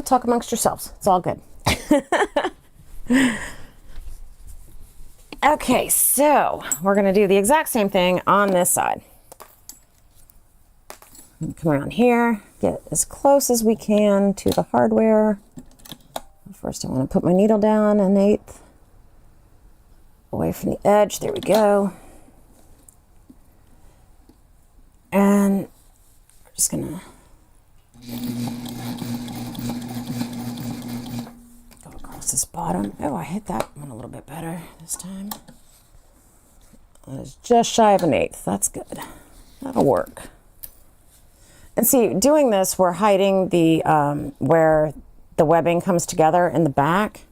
S1: talk amongst yourselves. It's all good. Okay, so we're gonna do the exact same thing on this side. Come around here, get as close as we can to the hardware. First, I want to put my needle down 1/8 away from the edge. There we go. And we're just gonna go across this bottom. Oh, I hit that one a little bit better this time. It's just shy of 1/8. That's good. That'll work. And see, doing this, we're hiding the where the webbing comes together in the back,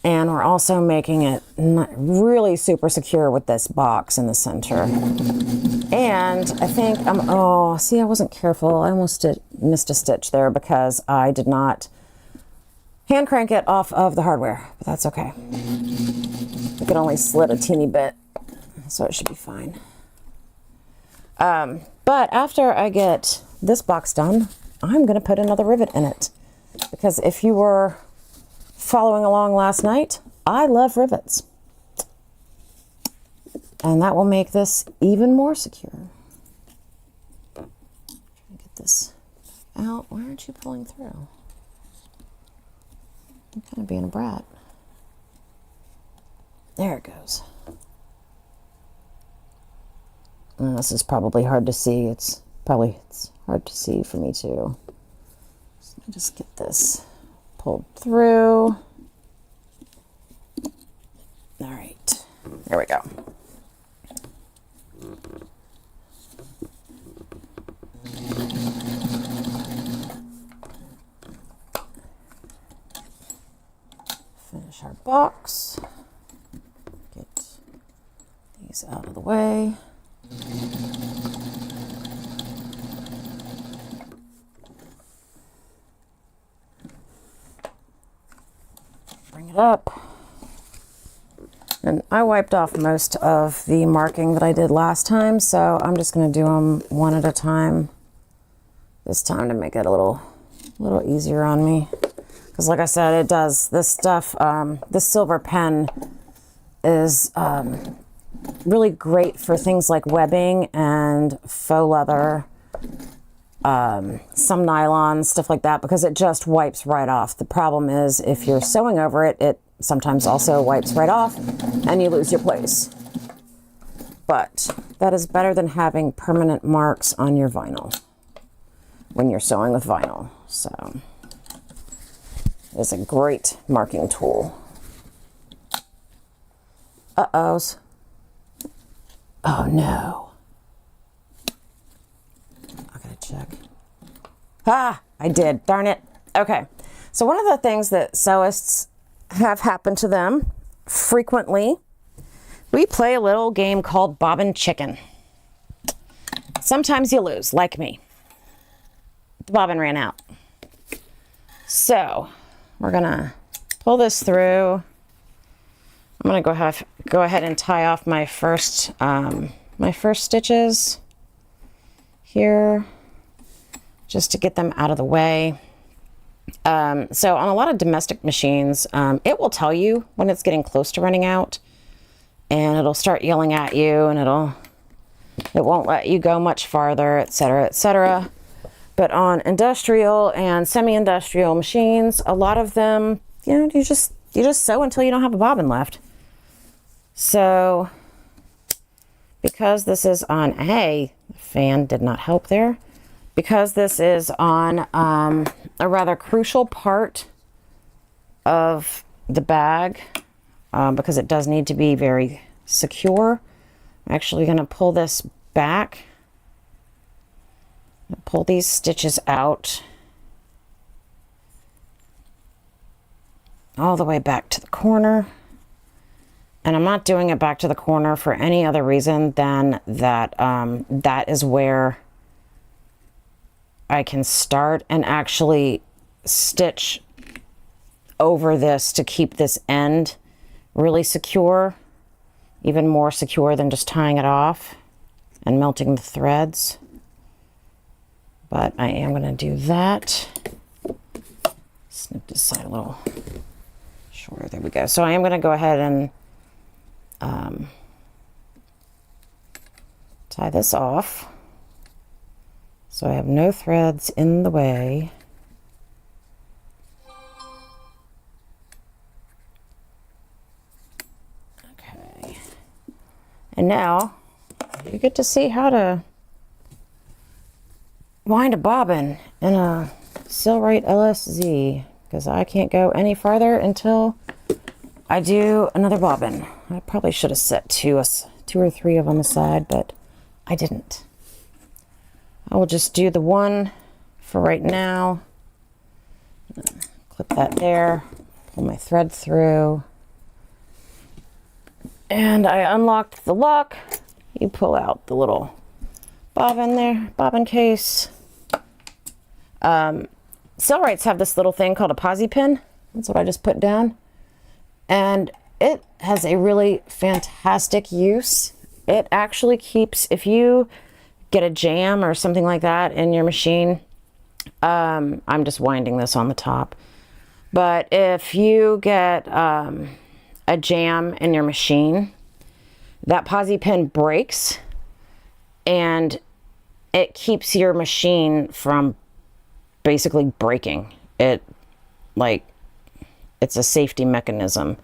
S1: and we're also making it really super secure with this box in the center. And I think oh, see, I wasn't careful. I almost missed a stitch there because I did not hand crank it off of the hardware, but that's okay. I could only slit a teeny bit, so it should be fine. But after I get this box done, I'm going to put another rivet in it. Because if you were following along last night, I love rivets. And that will make this even more secure. Get this out. Why aren't you pulling through? I'm kind of being a brat. There it goes. This is probably hard to see. It's hard to see for me too. So let me just get this pulled through. All right, there we go. Finish our box. Get these out of the way. Bring it up. And I wiped off most of the marking that I did last time, so I'm just going to do them one at a time this time to make it a little easier on me. Because like I said, it does, this stuff, this silver pen is really great for things like webbing and faux leather, some nylon, stuff like that, because it just wipes right off. The problem is if you're sewing over it, it sometimes also wipes right off and you lose your place. But that is better than having permanent marks on your vinyl when you're sewing with vinyl. So it's a great marking tool. Uh-ohs. Oh no. I gotta check. Ah, I did, darn it. Okay, so one of the things that sewists have happen to them frequently, we play a little game called Bobbin Chicken. sometimes you lose, like me. The bobbin ran out. So we're gonna pull this through. I'm gonna go ahead and tie off my first stitches here, just to get them out of the way. So on a lot of domestic machines, it will tell you when it's getting close to running out, and it'll start yelling at you, and it won't let you go much farther, etc., etc. But on industrial and semi-industrial machines, a lot of them, you just sew until you don't have a bobbin left. So because this is on the fan did not help there. Because this is on a rather crucial part of the bag, because it does need to be very secure, I'm actually going to pull this back, pull these stitches out all the way back to the corner. And I'm not doing it back to the corner for any other reason than that that is where I can start and actually stitch over this to keep this end really secure, even more secure than just tying it off and melting the threads. But I am going to do that. Snip this side a little shorter. There we go. So I am going to go ahead and tie this off so I have no threads in the way. Okay. And now you get to see how to wind a bobbin in a Silrite LSZ, because I can't go any farther until I do another bobbin. I probably should have set two or three of them aside, but I didn't. I will just do the one for right now. Clip that there, pull my thread through, and I unlocked the lock. You pull out the little bobbin there, bobbin case. Silrites have this little thing called a posi pin. That's what I just put down. And it has a really fantastic use. It actually keeps, if you get a jam or something like that in your machine, I'm just winding this on the top. But if you get a jam in your machine, that posi pin breaks and it keeps your machine from basically breaking. It's a safety mechanism.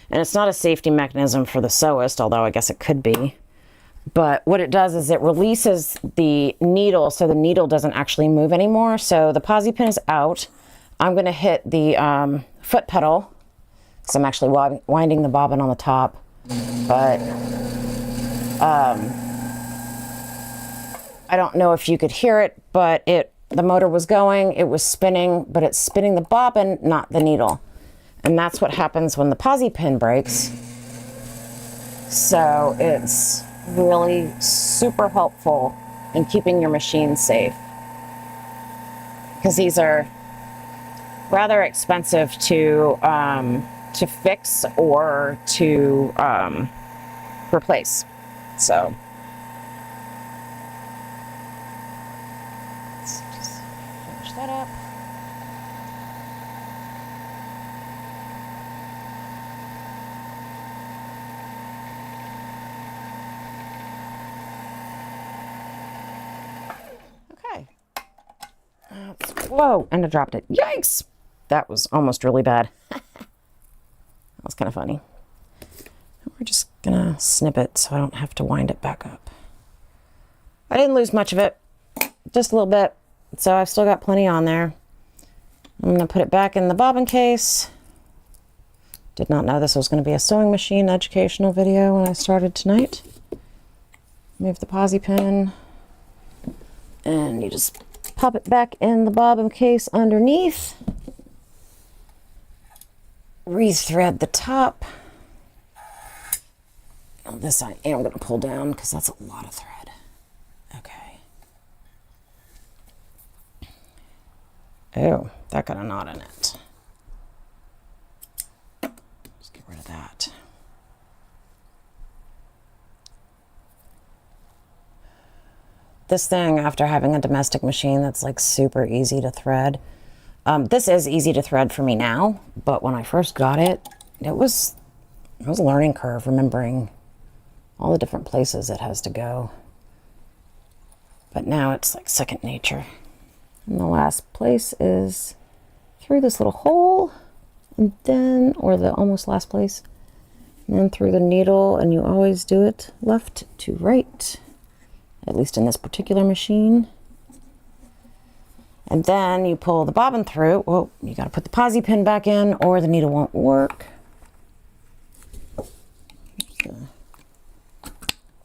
S1: And it's not a safety mechanism for the sewist, although I guess it could be. But what it does is it releases the needle, so the needle doesn't actually move anymore. So the posi pin is out. I'm going to hit the foot pedal, because I'm actually winding the bobbin on the top. But I don't know if you could hear it, but the motor was going, it was spinning, but it's spinning the bobbin, not the needle. And that's what happens when the posi pin breaks. So it's really super helpful in keeping your machine safe, because these are rather expensive to fix or to replace. So let's just finish that up. Whoa, and I dropped it. Yikes! That was almost really bad. That was kind of funny. We're just gonna snip it so I don't have to wind it back up. I didn't lose much of it, just a little bit, so I've still got plenty on there. I'm gonna put it back in the bobbin case. Did not know this was gonna be a sewing machine educational video when I started tonight. Move the posi pin, and you just pop it back in the bobbin case underneath. Rethread the top. This I am going to pull down because that's a lot of thread. Okay. Oh, that got a knot in it. Let's get rid of that. This thing, after having a domestic machine that's like super easy to thread, this is easy to thread for me now, but when I first got it, it was a learning curve, remembering all the different places it has to go. But now it's like second nature. And the last place is through this little hole, and then, or the almost last place, and then through the needle, and you always do it left to right, at least in this particular machine. And then you pull the bobbin through. Whoa, you got to put the posi pin back in or the needle won't work.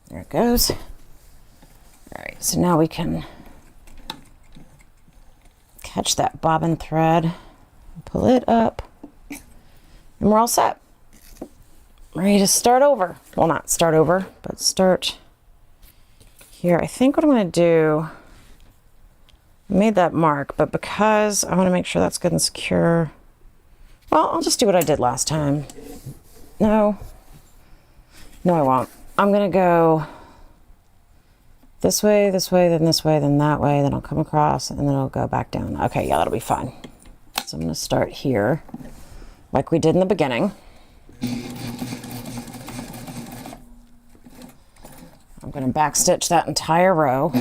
S1: There it goes. All right, so now we can catch that bobbin thread, pull it up, and we're all set. Ready to start over. Well, not start over, but start here. I think what I'm going to do, I made that mark, but because I want to make sure that's good and secure, well, I'll just do what I did last time. No, I won't. I'm going to go this way, then this way, then that way, then I'll come across, and then I'll go back down. Okay, yeah, that'll be fine. So I'm going to start here, like we did in the beginning. I'm going to backstitch that entire row.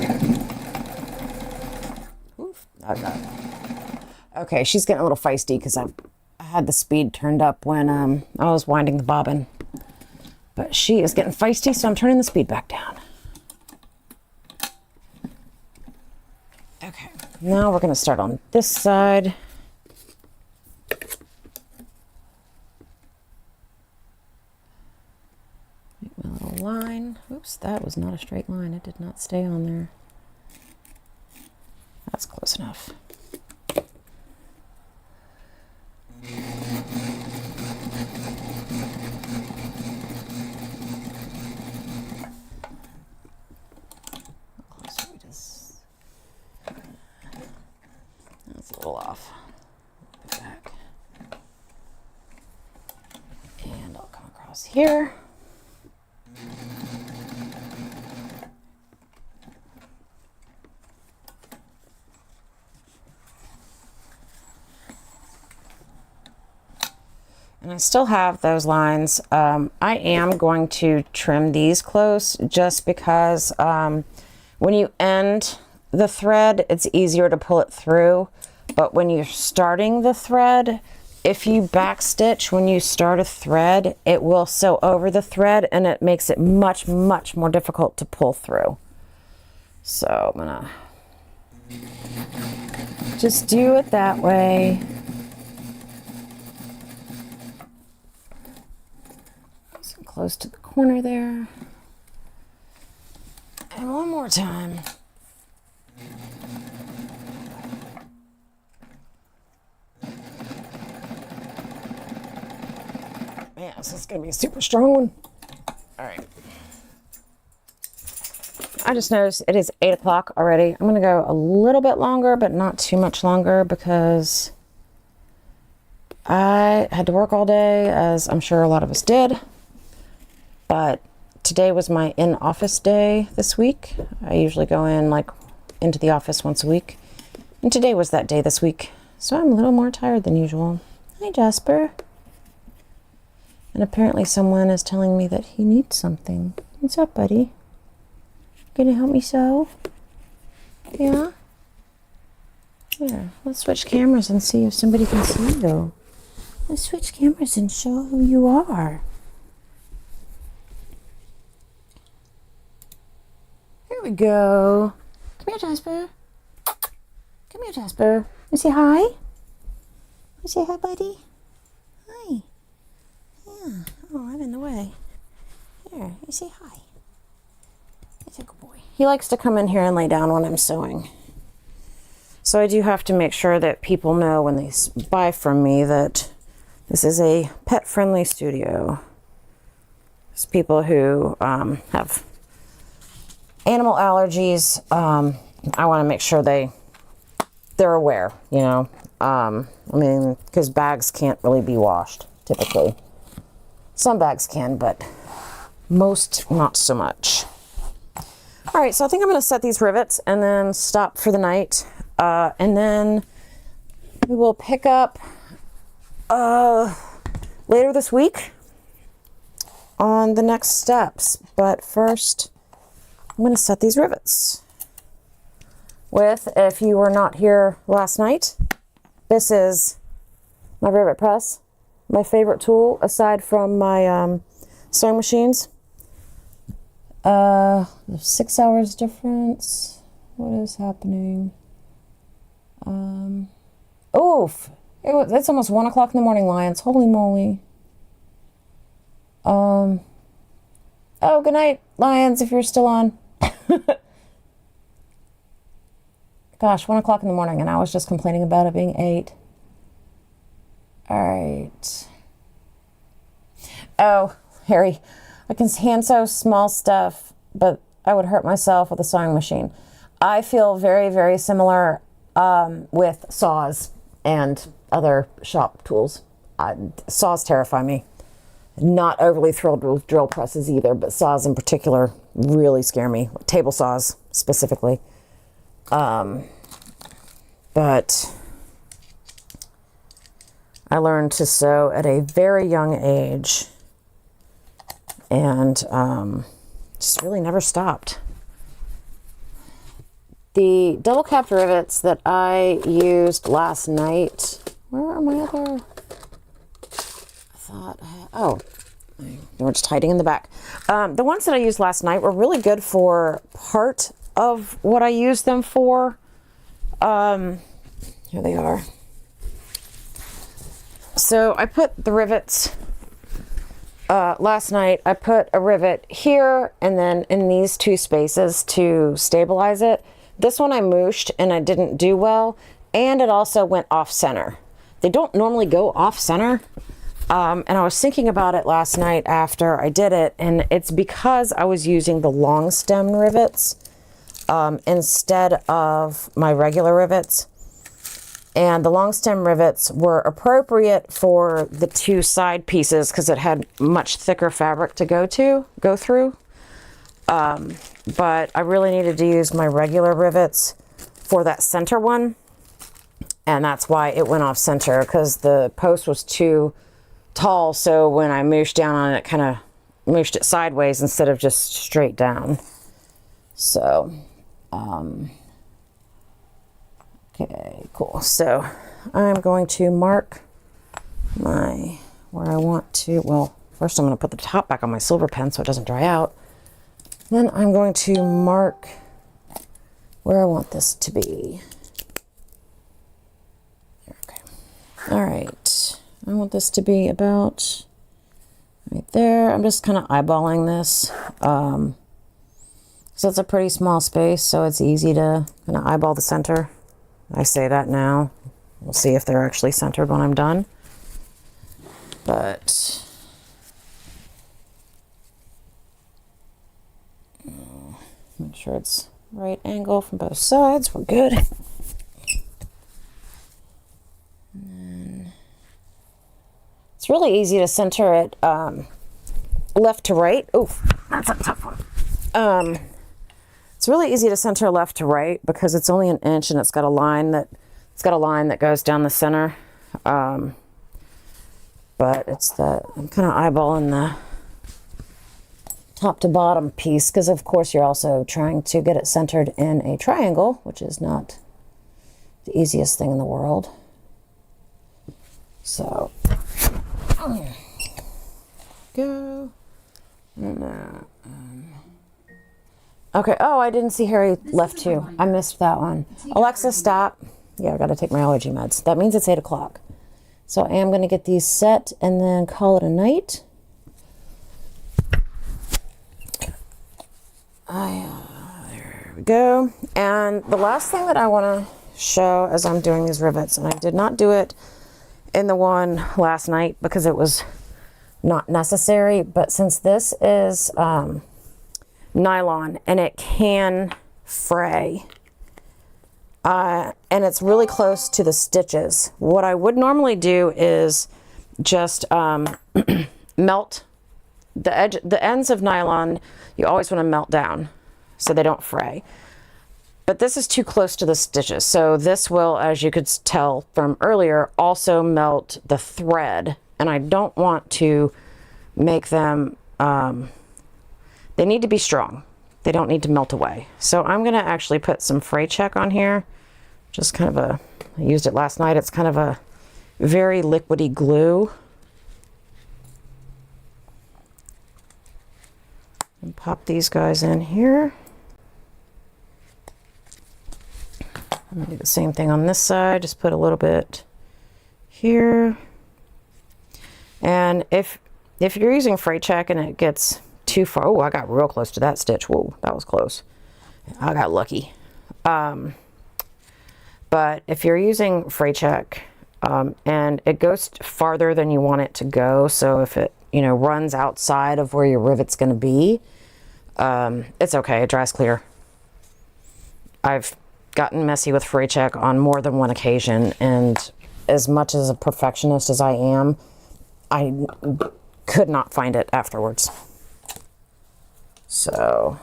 S1: Oof, okay. Okay, she's getting a little feisty because I had the speed turned up when I was winding the bobbin. But she is getting feisty, so I'm turning the speed back down. Okay, now we're going to start on this side. Make my little line. Oops, that was not a straight line. It did not stay on there. That's close enough. That's a little off. Put it back. And I'll come across here. And I still have those lines. I am going to trim these close just because when you end the thread, it's easier to pull it through. But when you're starting the thread, if you backstitch when you start a thread, it will sew over the thread and it makes it much, much more difficult to pull through. So I'm gonna just do it that way. So close to the corner there. And one more time. Man, this is going to be a super strong one. All right. I just noticed it is 8 o'clock already. I'm going to go a little bit longer, but not too much longer because I had to work all day, as I'm sure a lot of us did. But today was my in-office day this week. I usually go into the office once a week. And today was that day this week. So I'm a little more tired than usual. Hi, Jasper. And apparently someone is telling me that he needs something. What's up, buddy? Gonna help me sew? Yeah? Here, let's switch cameras and see if somebody can see you. Let's switch cameras and show who you are. Here we go. Come here, Jasper. Come here, Jasper. You say hi? You say hi, buddy? Hi. Yeah. Oh, I'm in the way. Here, you say hi. He's a good boy. He likes to come in here and lay down when I'm sewing. So I do have to make sure that people know when they buy from me that this is a pet-friendly studio. It's people who have animal allergies. I want to make sure they they're aware, you know. I mean, because bags can't really be washed typically. Some bags can, but most not so much. All right, so I think I'm going to set these rivets and then stop for the night. And then we will pick up later this week on the next steps. But first, I'm going to set these rivets with, if you were not here last night, this is my rivet press, my favorite tool aside from my sewing machines. 6 hours difference. What is happening? It's almost 1 o'clock in the morning, Lions. Holy moly. Oh, good night, Lions, if you're still on. Gosh, 1 o'clock in the morning, and I was just complaining about it being 8. All right. Oh, Harry, I can hand sew small stuff, but I would hurt myself with a sewing machine. I feel very, very similar with saws and other shop tools. Saws terrify me. Not overly thrilled with drill presses either, but saws in particular really scare me. Table saws specifically. But I learned to sew at a very young age and just really never stopped. The double capped rivets that I used last night, where are my other? They were just hiding in the back. The ones that I used last night were really good for part of what I used them for. Here they are. So I put the rivets, last night, I put a rivet here and then in these two spaces to stabilize it. This one I mooshed and I didn't do well, and it also went off center. They don't normally go off center. And I was thinking about it last night after I did it, and it's because I was using the long stem rivets instead of my regular rivets. And the long stem rivets were appropriate for the two side pieces because it had much thicker fabric to go through. But I really needed to use my regular rivets for that center one. And that's why it went off center, because the post was too tall. So when I mooshed down on it, kind of mooshed it sideways instead of just straight down. So, okay, cool. So I'm going to mark where I want to, well, first I'm going to put the top back on my silver pen so it doesn't dry out. Then I'm going to mark where I want this to be. Okay. All right. I want this to be about right there. I'm just kind of eyeballing this. So it's a pretty small space, so it's easy to kind of eyeball the center. I say that now. We'll see if they're actually centered when I'm done. But make sure it's right angle from both sides. We're good. And then it's really easy to center it left to right. Oh, that's a tough one. It's really easy to center left to right because it's only an inch and it's got a line that goes down the center. But it's I'm kind of eyeballing the top to bottom piece because of course you're also trying to get it centered in a triangle, which is not the easiest thing in the world. So go. Okay. Oh, I didn't see Harry left too. I missed that one. Alexa, stop. Yeah, I got to take my allergy meds. That means it's 8 o'clock. So I am going to get these set and then call it a night. There we go. And the last thing that I want to show as I'm doing these rivets, and I did not do it in the one last night because it was not necessary, but since this is nylon and it can fray, and it's really close to the stitches. What I would normally do is just melt the ends of nylon. You always want to melt down so they don't fray. But this is too close to the stitches. So this will, as you could tell from earlier, also melt the thread. And I don't want to make them, they need to be strong. They don't need to melt away. So I'm going to actually put some Fray Check on here. Just kind of I used it last night. It's kind of a very liquidy glue. And pop these guys in here. I'm going to do the same thing on this side. Just put a little bit here. And if you're using Fray Check and it gets too far, oh, I got real close to that stitch. Whoa, that was close. I got lucky. But if you're using Fray Check and it goes farther than you want it to go, so if it runs outside of where your rivet's going to be, it's okay. It dries clear. I've gotten messy with Fray Check on more than one occasion, and as much as a perfectionist as I am, I could not find it afterwards. So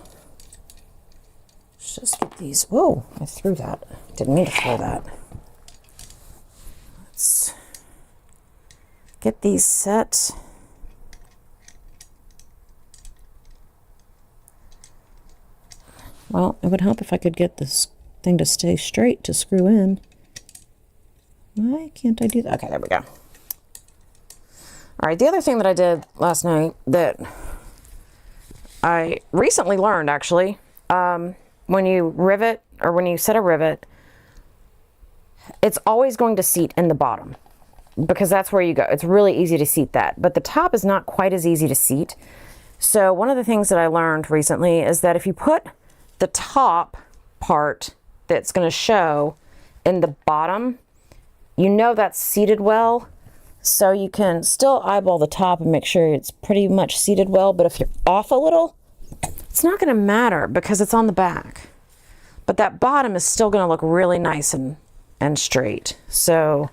S1: let's just get these. Whoa, I threw that. Didn't mean to throw that. Let's get these set. Well, it would help if I could get this thing to stay straight to screw in. Why can't I do that? Okay, there we go. All right, the other thing that I did last night that I recently learned, actually, when you rivet or when you set a rivet, it's always going to seat in the bottom because that's where you go. It's really easy to seat that, but the top is not quite as easy to seat. So one of the things that I learned recently is that if you put the top part that's going to show in the bottom, that's seated well. So you can still eyeball the top and make sure it's pretty much seated well. But if you're off a little, it's not going to matter because it's on the back. But that bottom is still going to look really nice and straight. So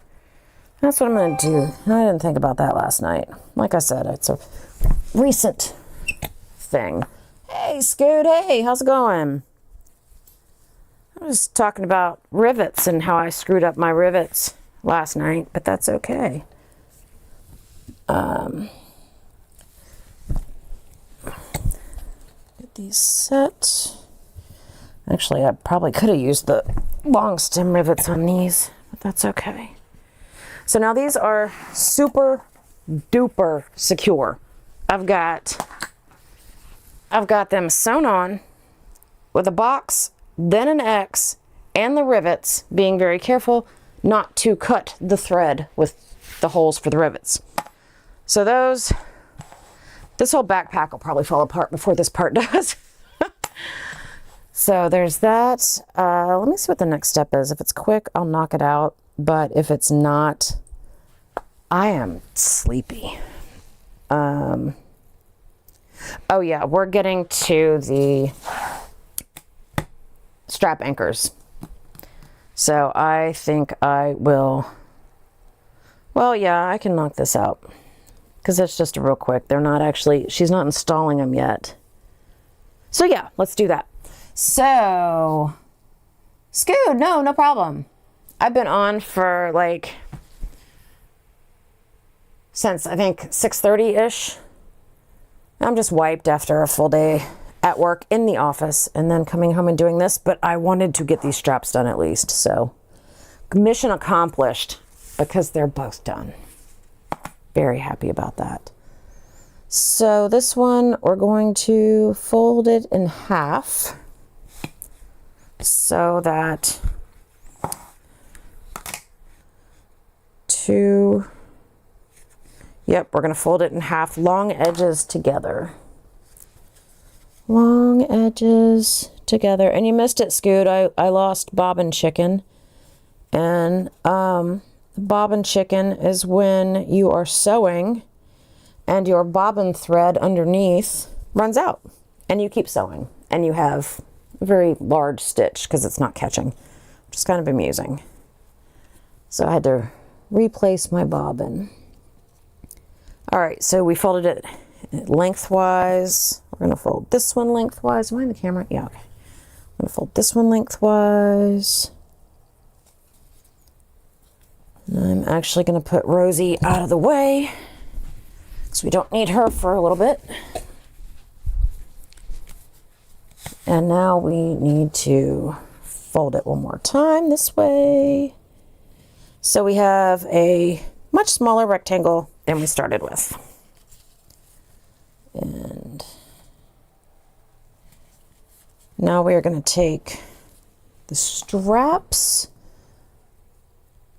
S1: that's what I'm going to do. I didn't think about that last night. Like I said, it's a recent thing. Hey, Scoot. Hey, how's it going? I was talking about rivets and how I screwed up my rivets last night, but that's okay. Get these set. Actually, I probably could have used the long stem rivets on these, but that's okay. So now these are super duper secure. I've got them sewn on with a box, then an X, and the rivets, being very careful not to cut the thread with the holes for the rivets. So this whole backpack will probably fall apart before this part does. So there's that. Let me see what the next step is. If it's quick, I'll knock it out. But if it's not, I am sleepy. Oh yeah, we're getting to the strap anchors. So I think I will, well, yeah, I can knock this out because it's just real quick. They're not actually, she's not installing them yet. So yeah, let's do that. So, Scoot, no problem. I've been on for like, since I think 6:30-ish. I'm just wiped after a full day at work in the office and then coming home and doing this, but I wanted to get these straps done at least. So mission accomplished because they're both done. Very happy about that. So this one, we're going to fold it in half so that we're going to fold it in half, long edges together. Long edges together. And you missed it, Scoot. I lost bobbin chicken. And bobbin chicken is when you are sewing and your bobbin thread underneath runs out and you keep sewing and you have a very large stitch because it's not catching, which is kind of amusing. So I had to replace my bobbin. All right, so we folded it lengthwise. We're gonna fold this one lengthwise. Am I in the camera? Yeah, okay. I'm gonna fold this one lengthwise. And I'm actually gonna put Rosie out of the way because we don't need her for a little bit. And now we need to fold it one more time this way. So we have a much smaller rectangle than we started with. And now we are going to take the straps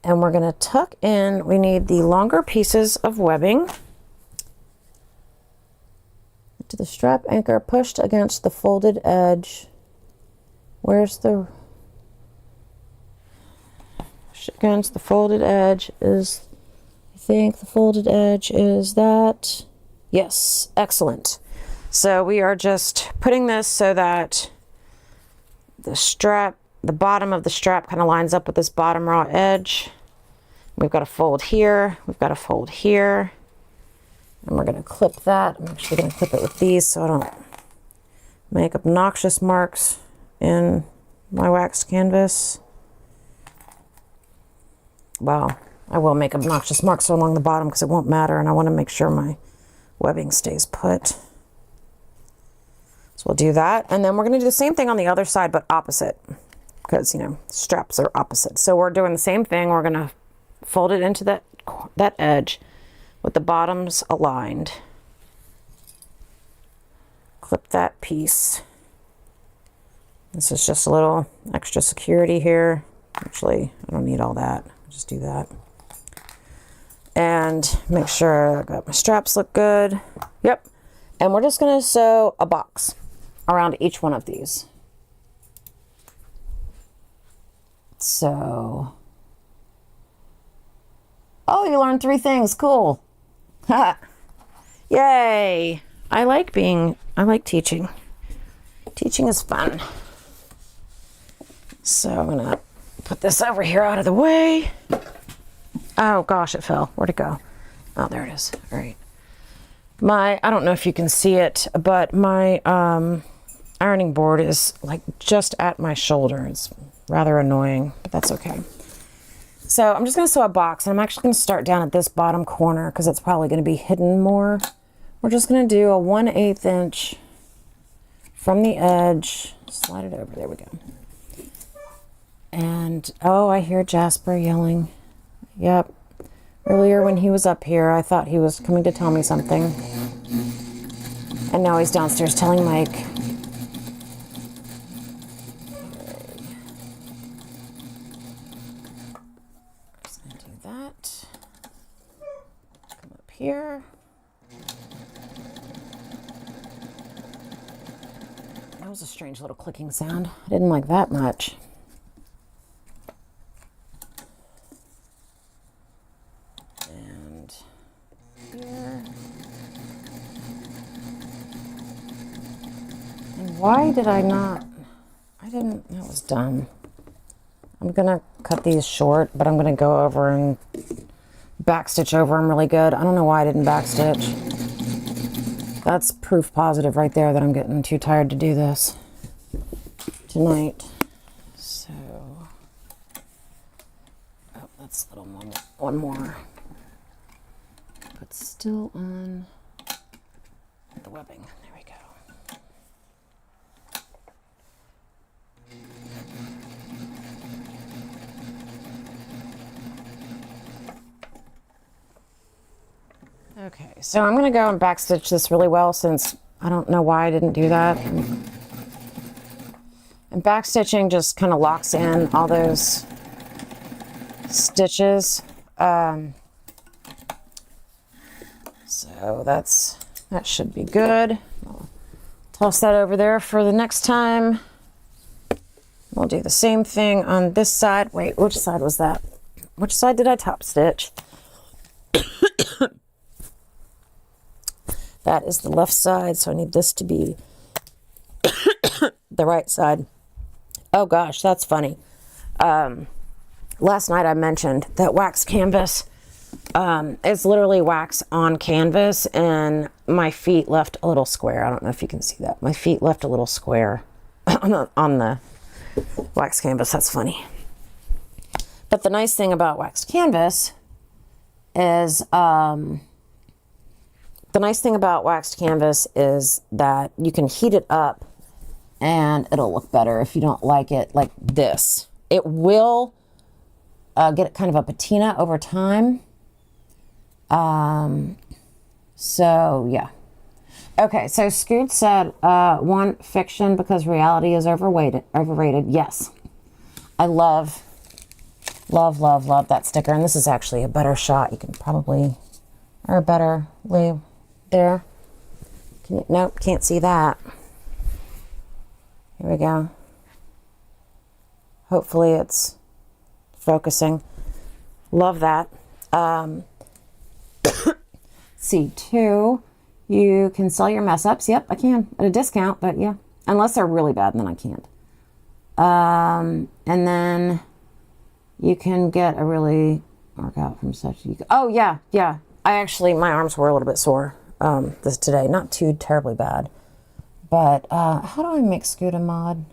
S1: and we're going to tuck in. We need the longer pieces of webbing. To the strap anchor pushed against the folded edge. Where's the against the folded edge is, I think the folded edge is that. Yes, excellent. So we are just putting this so that the strap, the bottom of the strap kind of lines up with this bottom raw edge. We've got to fold here, we've got to fold here. And we're going to clip that. I'm actually going to clip it with these so I don't make obnoxious marks in my wax canvas. Well, I will make obnoxious marks along the bottom because it won't matter, and I want to make sure my webbing stays put. So we'll do that. And then we're going to do the same thing on the other side, but opposite, because, you know, straps are opposite. So we're doing the same thing. We're going to fold it into that edge with the bottoms aligned. Clip that piece. This is just a little extra security here. Actually, I don't need all that. I'll just do that. And make sure I got my straps look good. Yep. And we're just gonna sew a box around each one of these. So, oh, you learned 3 things. Cool. Yay. I like teaching. Teaching is fun. So I'm gonna put this over here out of the way. Oh gosh, it fell. Where'd it go? Oh, there it is. All right. I don't know if you can see it, but my ironing board is like just at my shoulder. It's rather annoying, but that's okay. So I'm just going to sew a box, and I'm actually going to start down at this bottom corner because it's probably going to be hidden more. We're just going to do a 1/8 inch from the edge. Slide it over. There we go. And, oh, I hear Jasper yelling. Yep. Earlier when he was up here, I thought he was coming to tell me something. And now he's downstairs telling Mike. Here. That was a strange little clicking sound. I didn't like that much. And here. And why did I not? That was dumb. I'm gonna cut these short, but I'm gonna go over and backstitch over them really good. I don't know why I didn't backstitch. That's proof positive right there that I'm getting too tired to do this tonight. So, oh, that's a little one more. But still on the webbing. There we go. Okay, so I'm going to go and backstitch this really well since I don't know why I didn't do that. And backstitching just kind of locks in all those stitches. So that should be good. I'll toss that over there for the next time. We'll do the same thing on this side. Wait, which side was that? Which side did I top stitch? That is the left side, so I need this to be the right side. Oh gosh, that's funny. last night I mentioned that wax canvas is literally wax on canvas, and my feet left a little square. I don't know if you can see that. My feet left a little square on the wax canvas. That's funny. But the nice thing about waxed canvas is that you can heat it up and it'll look better if you don't like it like this. It will get kind of a patina over time. So yeah. Okay, so Scoot said, one, fiction because reality is overrated. Yes. I love that sticker. And this is actually a better shot. You can probably, or a better way there. Nope, can't see that. Here we go. Hopefully it's focusing. Love that. C2, you can sell your mess ups. Yep, I can at a discount, but yeah, unless they're really bad, then I can't. And then you can get a really workout from such. Oh yeah. I actually, my arms were a little bit sore this today. Not too terribly bad, but how do I make Scoot a mod?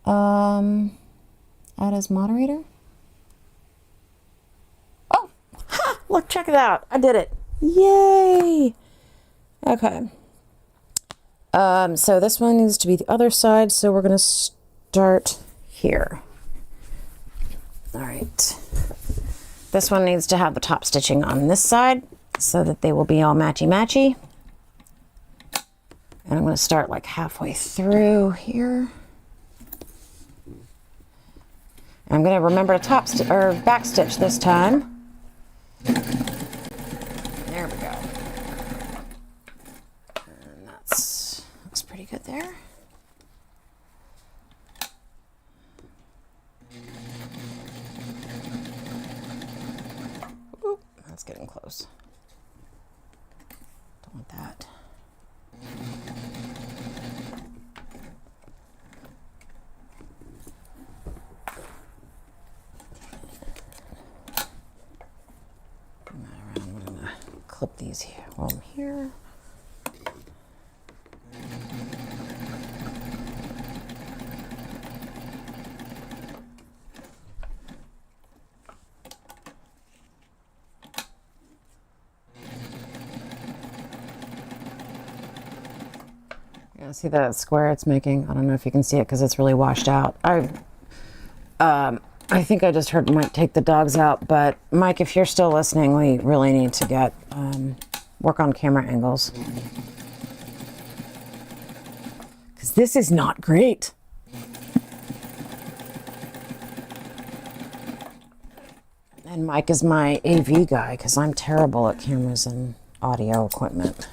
S1: Add as moderator. Oh, ha! Look, check it out. I did it. Yay! Okay. So this one needs to be the other side, so we're gonna start here. All right. This one needs to have the top stitching on this side so that they will be all matchy-matchy. And I'm going to start like halfway through here. I'm going to remember to back stitch this time. There we go. And looks pretty good there. Ooh, that's getting close. Don't want that. I'm going to clip these here while I'm here. Yeah, see the square it's making? I don't know if you can see it because it's really washed out. I think I just heard Mike take the dogs out, but Mike, if you're still listening, we really need to get work on camera angles. Because this is not great. And Mike is my AV guy because I'm terrible at cameras and audio equipment.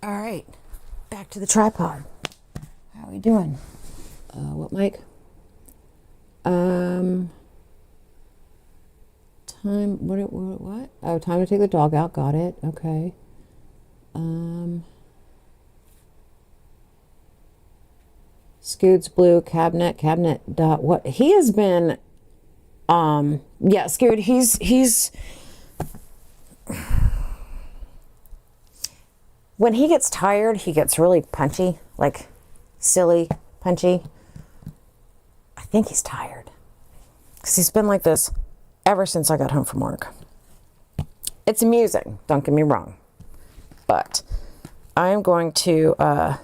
S1: All right, back to the tripod. How are we doing? What, Mike? Time, what? Oh, time to take the dog out. Got it. Okay. Scoot's blue cabinet dot what? He has been, yeah, Scoot, he's, when he gets tired, he gets really punchy, like silly, punchy. I think he's tired because he's been like this ever since I got home from work. It's amusing, don't get me wrong, but I'm going to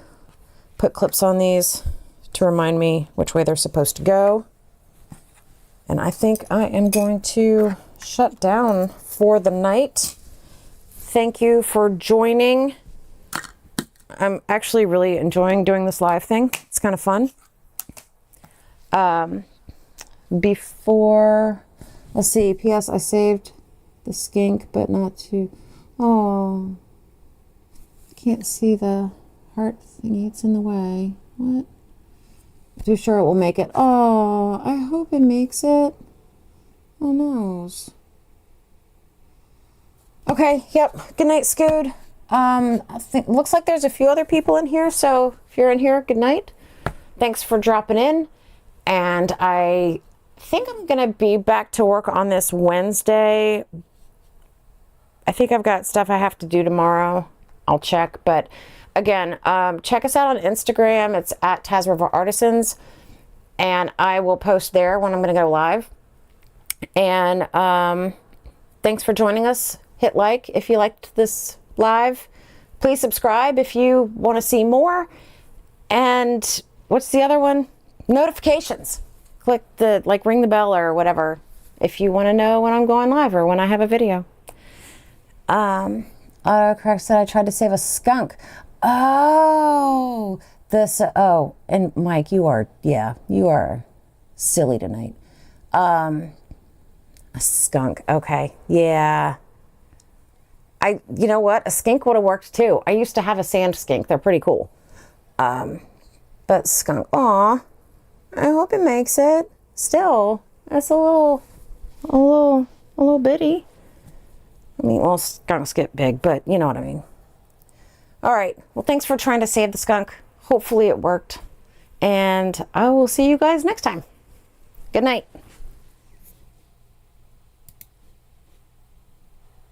S1: put clips on these to remind me which way they're supposed to go. And I think I am going to shut down for the night. Thank you for joining. I'm actually really enjoying doing this live thing. It's kind of fun. Before, let's see, P.S. I saved the skink, but not to, oh, I can't see the heart thingy. It's in the way. What? Too sure it will make it. Oh, I hope it makes it. Oh, no. Okay, yep. Good night, Scoot. I think looks like there's a few other people in here. So if you're in here, good night. Thanks for dropping in. And I think I'm going to be back to work on this Wednesday. I think I've got stuff I have to do tomorrow. I'll check. But again, check us out on Instagram. It's at Taz River Artisans. And I will post there when I'm going to go live. And thanks for joining us. Hit like if you liked this live. Please subscribe if you want to see more. And what's the other one? Notifications. Click the, ring the bell or whatever if you want to know when I'm going live or when I have a video. Autocorrect said I tried to save a skunk. Oh, and Mike, you are silly tonight. A skunk. Okay. Yeah. You know what? A skink would have worked too. I used to have a sand skink. They're pretty cool. But skunk, aw, I hope it makes it. Still, that's a little bitty. I mean, well, skunks get big, but you know what I mean. All right. Well, thanks for trying to save the skunk. Hopefully it worked. And I will see you guys next time. Good night.